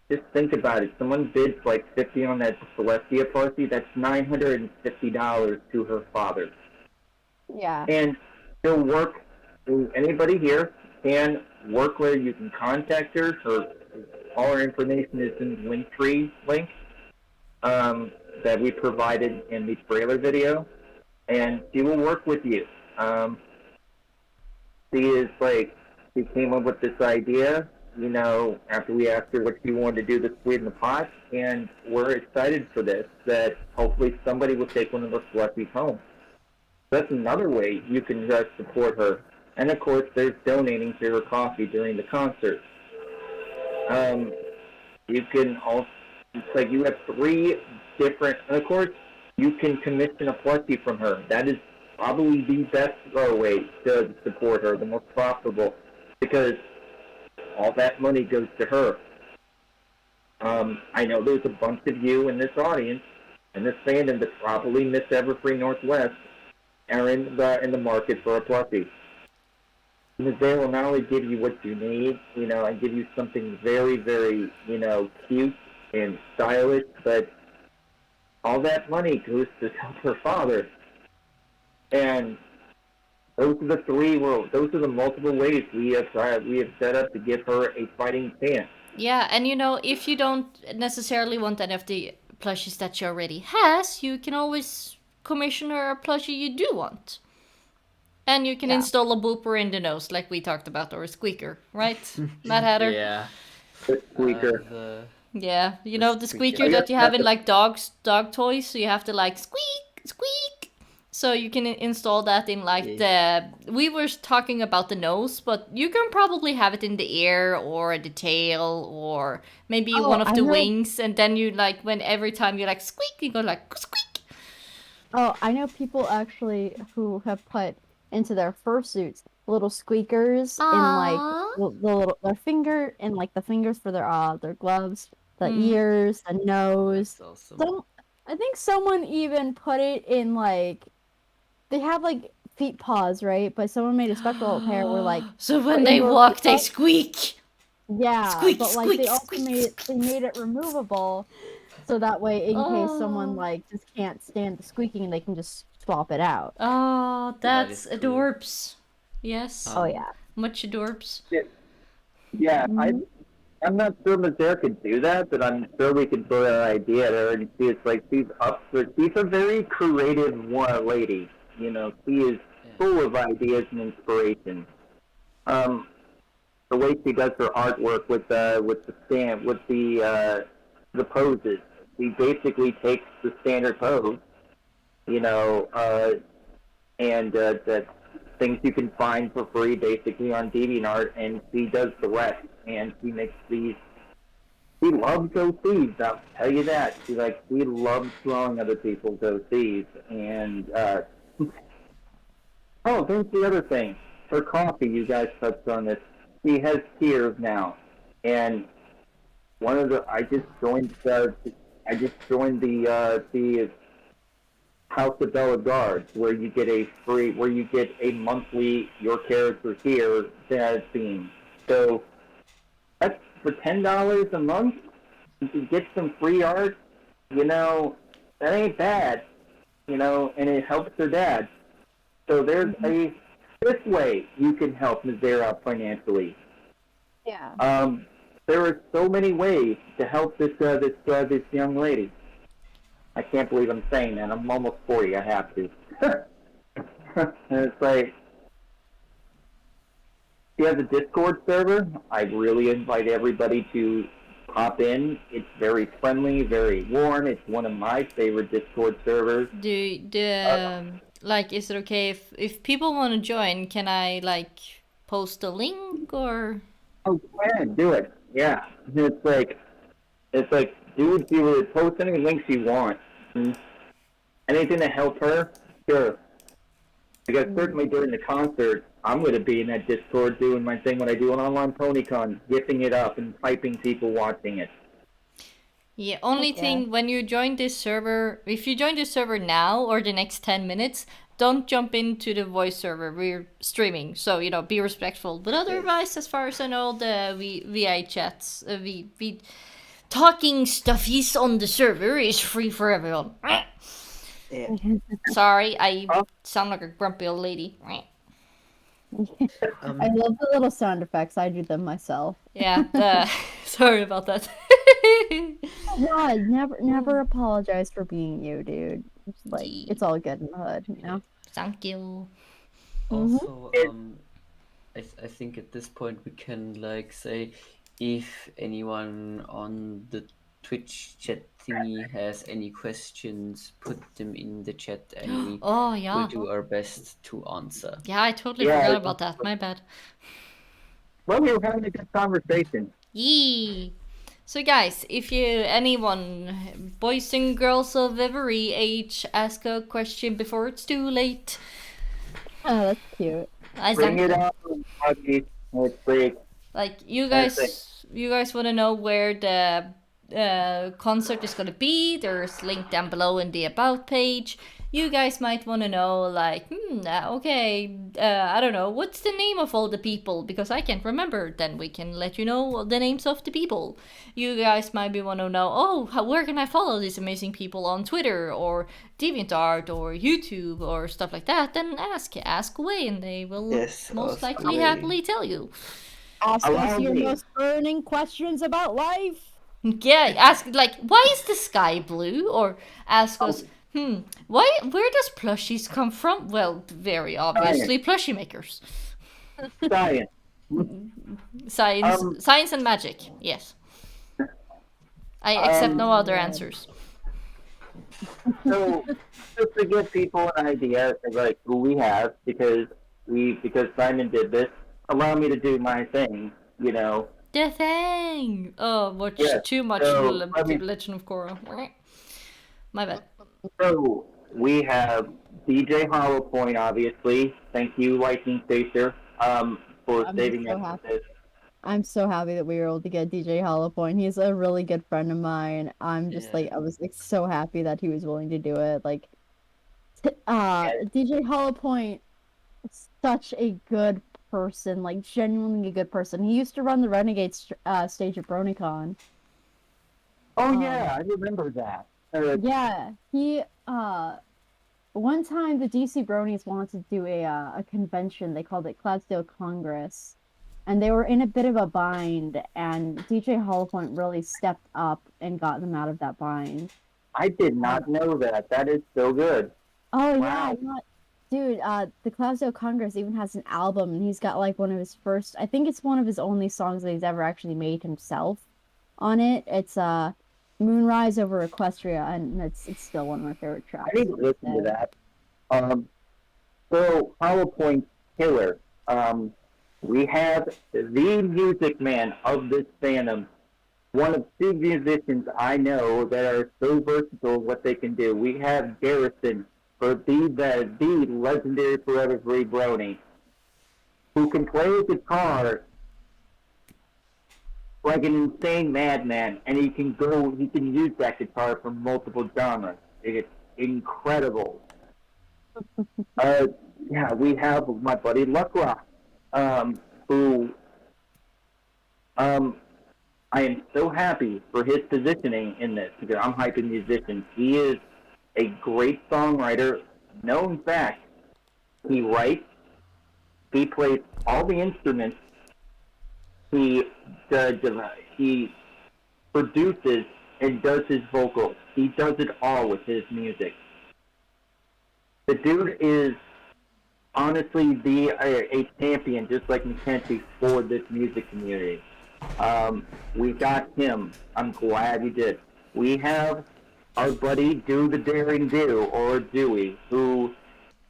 Just think about it. Someone bids like $50 on that Celestia plushie. That's $950 to her father. Yeah. And she'll work. Anybody here can work where you can contact her. All her information is in the Linktree link that we provided in the trailer video, and she will work with you. She came up with this idea, after we asked her what she wanted to do this week in the pot, and we're excited for this, that hopefully somebody will take one of those plushies home. That's another way you can just support her. And of course, there's donating to her coffee during the concert. You can also, you have 3 different, and of course, you can commission a plushie from her. That is probably the best way to support her, the most profitable, because all that money goes to her. I know there's a bunch of you in this audience, in this fandom, that probably miss Everfree Northwest, are in the market for a plushie. They will not only give you what you need, and give you something very, very, cute and stylish, but all that money goes to help her father. And those are the multiple ways we have set up to give her a fighting chance. Yeah, and if you don't necessarily want any of the plushies that she already has, you can always commission her a plushie you do want. And you can install a booper in the nose, like we talked about, or a squeaker, right, MadHatter? Yeah. The squeaker. Yeah, the squeaker that you have in like dog toys, so you have to like squeak, squeak. So you can install that in like we were talking about the nose, but you can probably have it in the ear or the tail or maybe one of the wings, and then you like every time you like squeak, you go like squeak. Oh, I know people actually who have put into their fursuits little squeakers in like their finger and like the fingers for their gloves, the ears, the nose. That's awesome. So I think someone even put it in like they have like feet paws, right? But someone made a special pair where like so when they walk they squeak. Yeah, squeak, but like squeak, they also squeak. made it removable, so that way in case someone like just can't stand the squeaking, they can just swap it out. Oh, that's cool. adorbs. Yes. Oh yeah. Much adorbs. Yeah, I'm not sure Mazair could do that, but I'm sure we could throw an idea at her and see. It's like she's a very creative lady. She is full of ideas and inspiration. The way she does her artwork with the stamp, with the poses, she basically takes the standard pose, and the things you can find for free basically on DeviantArt, and she does the rest, and she makes these. She loves OCs, I'll tell you that. She loves drawing other people's OCs, and there's the other thing. Her coffee, you guys touched on this. She has tiers now, and I just joined the House of Bella Guards, where you get a monthly Your Character Here theme. So that's for $10 a month. You can get some free art. That ain't bad. And it helps her dad. So there's this way you can help Mizera out financially. Yeah. There are so many ways to help this young lady. I can't believe I'm saying that. I'm almost 40. I have to. And it's like, she has a Discord server. I really invite everybody to hop in. It's very friendly, very warm. It's one of my favorite Discord servers. Like, is it okay if people want to join? Can I like post a link or? Oh, go ahead, do it. Yeah, it's like, dude, you would post any links you want. Anything to help her, sure. Because certainly during the concert, I'm going to be in that Discord doing my thing when I do an online PonyCon, gifting it up and hyping people watching it. Yeah, only thing when you join this server, if you join this server now or the next 10 minutes, don't jump into the voice server. We're streaming, so be respectful. But otherwise, as far as I know, the VI chats, we talking stuffies on the server is free for everyone. Yeah. Sorry, I sound like a grumpy old lady. I love the little sound effects. I do them myself. Yeah, sorry about that. God, never apologize for being you, dude. It's like it's all good in the hood, you know. Thank you. Also, I think at this point we can like say, if anyone on the Twitch chat thingy has any questions, put them in the chat and we Oh yeah. will do our best to answer. Yeah, I totally forgot about that. My bad. Well, we were having a good conversation. Yee. So guys, if anyone, boys and girls of every age, ask a question before it's too late. Oh, that's cute. Bring it on, Buggy. It's great. Like you guys want to know where the concert is gonna be? There's link down below in the about page. You guys might want to know, like, I don't know, what's the name of all the people? Because I can't remember. Then we can let you know the names of the people. You guys might want to know, where can I follow these amazing people on Twitter or DeviantArt or YouTube or stuff like that? Then ask away, and they will most likely happily tell you. Ask us your most burning questions about life. Yeah, ask like, why is the sky blue? Or ask us, where does plushies come from? Well, very obviously, plushie makers. Science and magic. Yes. I accept no other answers. So, just to give people an idea of like who we have, because Simon did this, allow me to do my thing, The thing. Oh, watch too much Legend of Korra. My bad. So we have DJ Hollowpoint, obviously. Thank you, Lightning Facer, for saving us this. I'm so happy that we were able to get DJ Hollowpoint. He's a really good friend of mine. I'm just I was like so happy that he was willing to do it. Like, DJ Hollowpoint, such a good person, like genuinely a good person. He used to run the Renegade stage at BronyCon. Oh yeah, I remember that. Yeah, he one time the DC Bronies wanted to do a convention. They called it Cloudsdale Congress, and they were in a bit of a bind. And DJ Hollowpoint really stepped up and got them out of that bind. I did not know that. That is so good. Oh wow. Yeah, dude. The Cloudsdale Congress even has an album, and he's got like one of his first. I think it's one of his only songs that he's ever actually made himself. On it, it's Moonrise over Equestria, and it's still one of my favorite tracks. I need to listen to that. So PowerPoint Killer. We have the music man of this fandom, one of two musicians I know that are so versatile what they can do. We have Garrison, for the legendary Forever Free Brony, who can play a guitar like an insane madman, and he can use that guitar for multiple genres. It's incredible. We have my buddy Luckrock, who I am so happy for his positioning in this, because I'm hyping musicians. He is a great songwriter. Known fact, he writes, He plays all the instruments. He he produces and does his vocals. He does it all with his music. The dude is honestly a champion, just like Mackenzie, for this music community. We got him. I'm glad we did. We have our buddy Do the Daring Do, or Dewey, who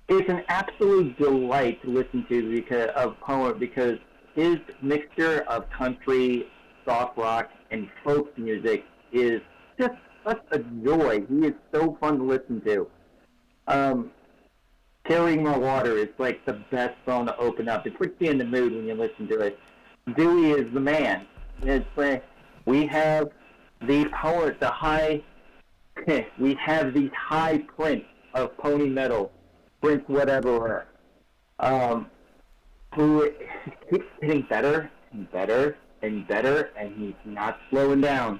is an absolute delight to listen to because his mixture of country, soft rock, and folk music is just such a joy. He is so fun to listen to. Carrying My Water is like the best song to open up. It puts you in the mood when you listen to it. Dewey is the man. It's like we have the power, the high. We have the high prince of pony metal, Prince whatever, who keeps getting better and better and better, and he's not slowing down.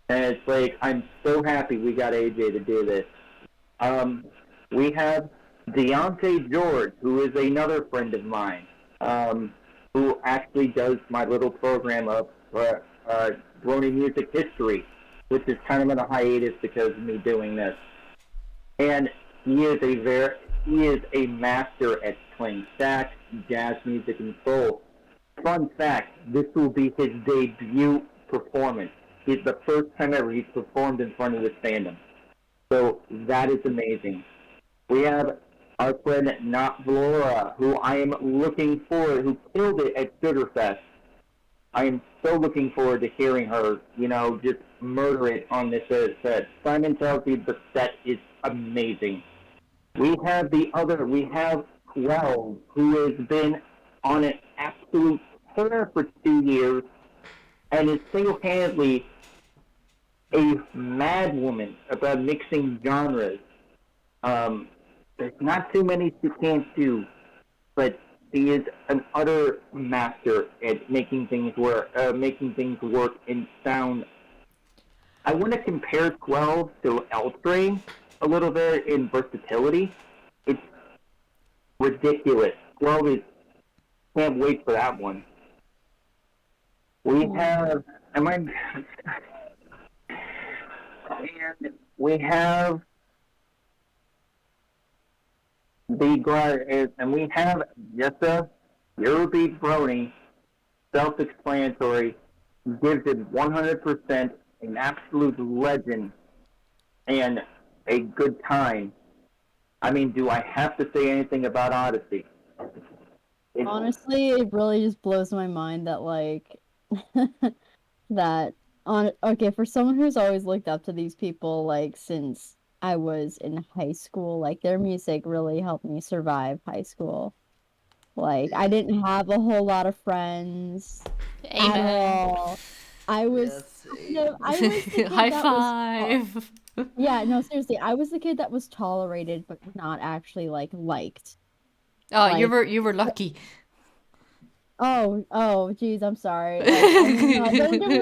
And it's like, I'm so happy we got AJ to do this. We have Deontay George, who is another friend of mine, who actually does my little program of Brony Music History, which is kind of on a hiatus because of me doing this. And he is a master at playing sax, jazz music, and soul. Fun fact, this will be his debut performance. It's the first time ever he's performed in front of this fandom. So that is amazing. We have our friend Not Valora, who I am looking forward, who killed it at Sugarfest. I am so looking forward to hearing her, just murder it on this set. Simon tells me the set is amazing. We have 12, who has been on an absolute tear for 2 years and is single-handedly a mad woman about mixing genres. There's not too many she can't do, but she is an utter master at making things work and sound. I want to compare 12 to L-Train a little bit in versatility. It's ridiculous. 12 is, can't wait for that one. We have, and we have and we have Jessa, Eurobeat Brony, self-explanatory, gives it 100%, an absolute legend, and a good time. I mean, do I have to say anything about Odyssey? Honestly, it really just blows my mind that, okay, for someone who's always looked up to these people, since I was in high school, their music really helped me survive high school. I didn't have a whole lot of friends at all. I was the kid High that five. yeah, no, seriously, I was the kid that was tolerated but not actually liked. Oh, you were lucky. Oh, geez, I'm sorry. Don't get me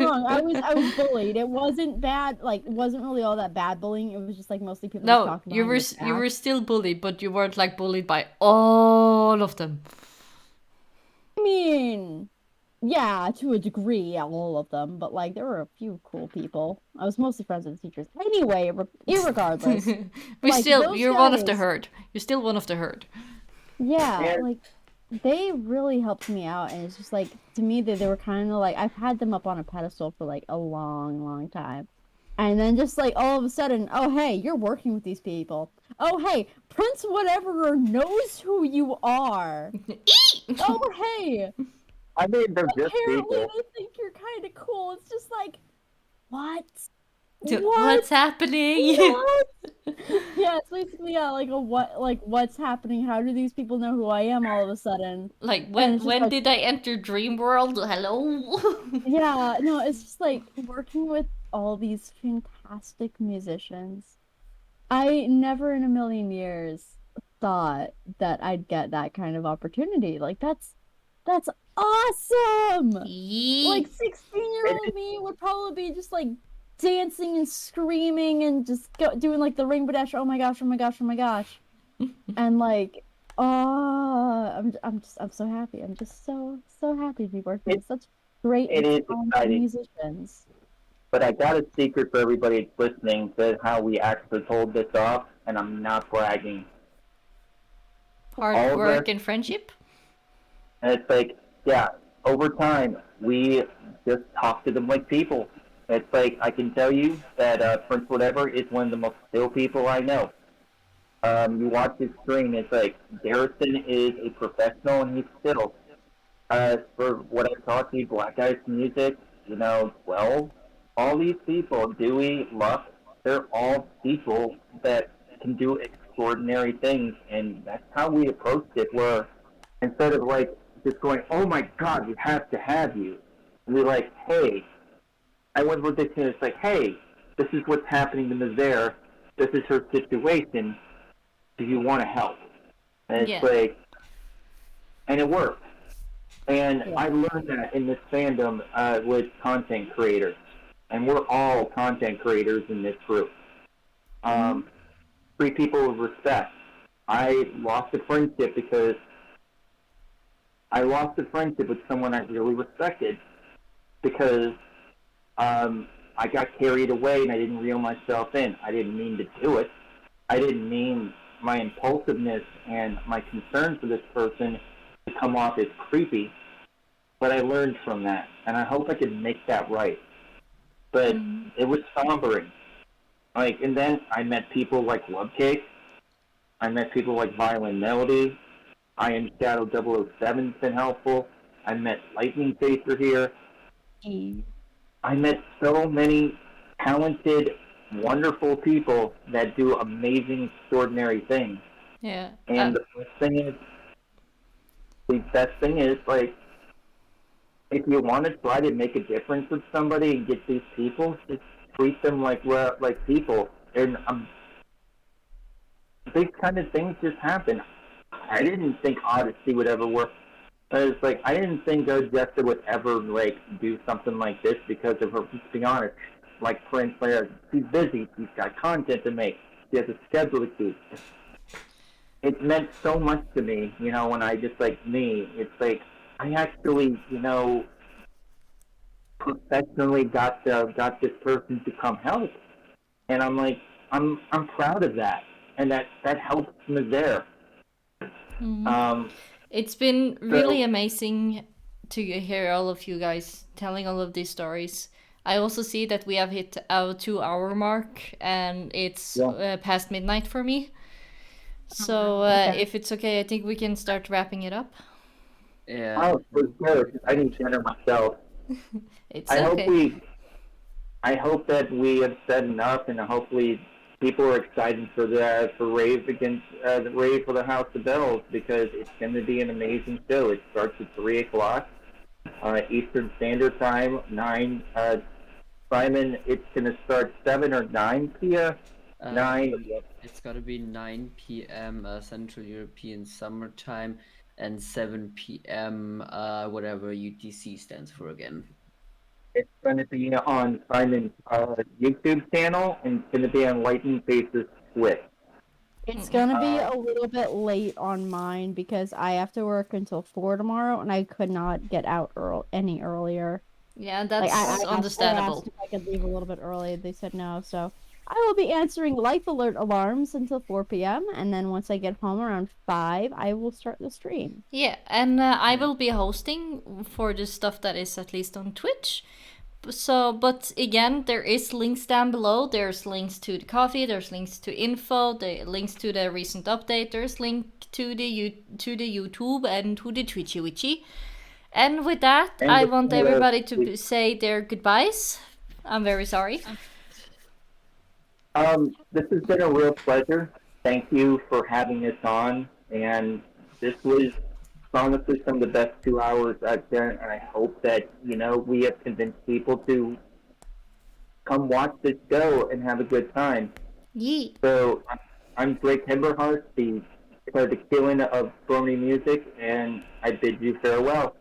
wrong. I was bullied. It wasn't bad. It wasn't really all that bad bullying. It was just mostly people. No, you were still bullied, but you weren't bullied by all of them. I mean, yeah, to a degree, all of them, but there were a few cool people. I was mostly friends with the teachers. Anyway, irregardless, you're one of the herd. You're still one of the herd. Yeah, they really helped me out, and it's just to me they were kind of I've had them up on a pedestal for a long, long time, and then just all of a sudden, oh hey, you're working with these people. Oh hey, Prince whatever knows who you are. Oh hey. I mean, they're just apparently people. They think you're kind of cool. It's just what? What's happening? What? Yeah, it's basically what's happening? How do these people know who I am all of a sudden? When did I enter Dream World? Hello. Yeah, no, it's just working with all these fantastic musicians. I never in a million years thought that I'd get that kind of opportunity. That's awesome. 16-year-old me would probably be just dancing and screaming and just doing the ring badash, oh my gosh, oh my gosh, oh my gosh. And Oh, I'm so happy. I'm just so happy to be working with such great It and is talented exciting. musicians. But I got a secret for everybody that's listening to how we actually pulled this off, and I'm not bragging. Hard All of work us, and friendship. and it's like, yeah, over time, we just talk to them like people. It's like, I can tell you that Prince Whatever is one of the most still people I know. You watch his stream, it's like, Garrison is a professional and he's still. For what I taught you, Black Eyes Music, well, all these people, Dewey, Luck, they're all people that can do extraordinary things, and that's how we approached it. Where instead of like just going, "Oh my God, we have to have you," we're like, "Hey," I went with this, and it's like, "Hey, this is what's happening to Mazair. This is her situation. Do you want to help?" And it's Yeah. like, and it worked. And Yeah. I learned that in this fandom with content creators, and we're all content creators in this group. Treat people with respect. I lost a friendship because I lost a friendship with someone I really respected because I got carried away and I didn't reel myself in. I didn't mean to do it. I didn't mean my impulsiveness and my concern for this person to come off as creepy. But I learned from that, and I hope I can make that right. But it was sombering. And then I met people like Love Cake. I met people like Violent Melody. I Am Shadow 007's been helpful. I met Lightning Chaser here. I met so many talented, wonderful people that do amazing, extraordinary things. Yeah. And the best thing is, like, if you want to try to make a difference with somebody and get these people, just treat them like people. And these kind of things just happen. I didn't think Odyssey would ever work. It's like I didn't think Jessica would ever do something like this because of her. To be honest, like Prince, she's busy. She's got content to make. She has a schedule to keep. It meant so much to me, when I just me. It's like I actually, professionally got this person to come help, and I'm like, I'm proud of that, and that helps me there. It's been really amazing to hear all of you guys telling all of these stories. I also see that we have hit our 2 hour mark, and it's past midnight for me. So if it's okay, I think we can start wrapping it up. Yeah. Oh, for sure. I need dinner myself. It's I okay. hope that we have said enough, and hopefully people are excited for Rave against the Rave for the House of Bells, because it's going to be an amazing show. It starts at 3 o'clock Eastern Standard Time. 9. Simon, it's going to start 7 or 9 p.m. 9. It's got to be 9 p.m. Central European Summer Time and 7 p.m. Whatever UTC stands for again. It's going to be on Simon's YouTube channel, and it's going to be on Lightning Face's Twitch. It's gonna be a little bit late on mine because I have to work until 4 tomorrow, and I could not get out any earlier. Yeah, that's I understandable. asked if I could leave a little bit early. They said no, so I will be answering life alert alarms until 4 p.m. And then once I get home around 5, I will start the stream. Yeah, and I will be hosting for the stuff that is at least on Twitch. So, but again, there is links down below. There's links to the coffee. There's links to info. The links to the recent update. There's link to the YouTube and to the Twitchy Witchy. And with that, I want everybody to say their goodbyes. I'm very sorry. This has been a real pleasure. Thank you for having us on, and this was honestly some of the best 2 hours I've done, and I hope that, we have convinced people to come watch this show and have a good time. Yee. So, I'm DrakeEmberHeart, the killing of Brony music, and I bid you farewell.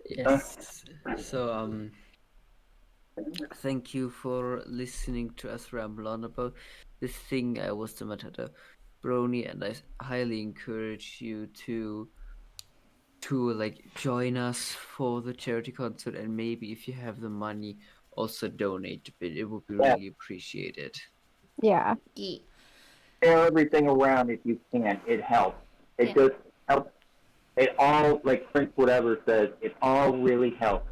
Yes. So, thank you for listening to us ramble on about this thing. I was the MadHatter. Brony, and I highly encourage you to like join us for the charity concert, and maybe if you have the money, also donate a bit. It would be Yeah. really appreciated. Yeah. Yeah. Share everything around if you can. It helps. It Yeah. just helps. It all, like Prince whatever says, it all really helps.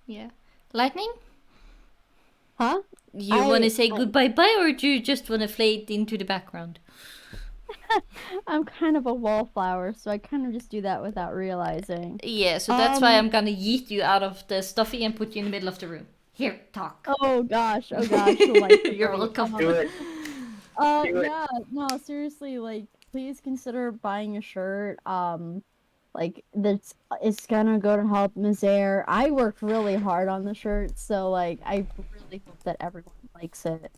Yeah. Lightning? Huh? You want to say I- goodbye bye, or do you just want to fade into the background? I'm kind of a wallflower, so I kind of just do that without realizing. Yeah, so that's why Um, I'm gonna yeet you out of the stuffy and put you in the middle of the room. Here, talk. Oh gosh, oh gosh. the lights are You're bright. welcome. Do it. Do it. Yeah, no, seriously, like, please consider buying a shirt. Like, that's it's gonna go to help mezairs. I worked really hard on the shirt, so like, I really hope that everyone likes it.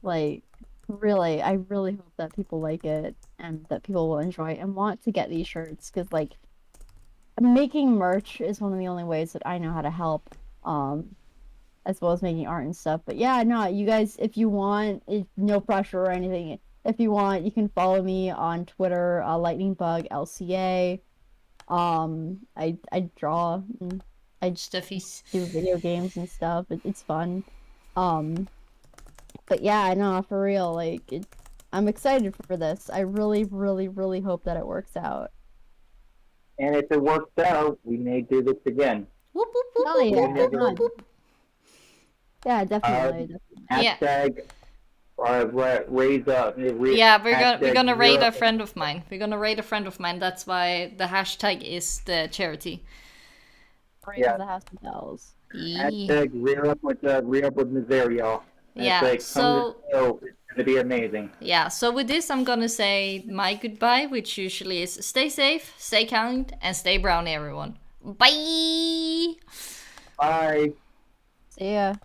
Like, really, I really hope that people like it and that people will enjoy it and want to get these shirts because like, making merch is one of the only ways that I know how to help. As well as making art and stuff. But yeah, no, you guys, if you want, no pressure or anything. If you want, you can follow me on Twitter, LightningBugLCA. I draw and I Stuffies. do video games and stuff. It's fun. But yeah, no, for real, like I'm excited for this. I really, really, really hope that it works out. And if it works out, we may do this again. Whoop, whoop, whoop, Hell whoop, yeah, whoop, whoop, come whoop, on. whoop. Yeah, definitely. Yeah. Hashtag raise up. Yeah, we're gonna raid a Europe. friend of mine. We're gonna raid a friend of mine. That's why the hashtag is the charity. Bring Yeah. the house of bells. Yeah. Hashtag rear up with mezairs, y'all. And Yeah, it's like, come to the show. It's gonna be amazing. Yeah, so with this, I'm gonna say my goodbye, which usually is stay safe, stay kind, and stay brown, everyone. Bye! Bye. See ya.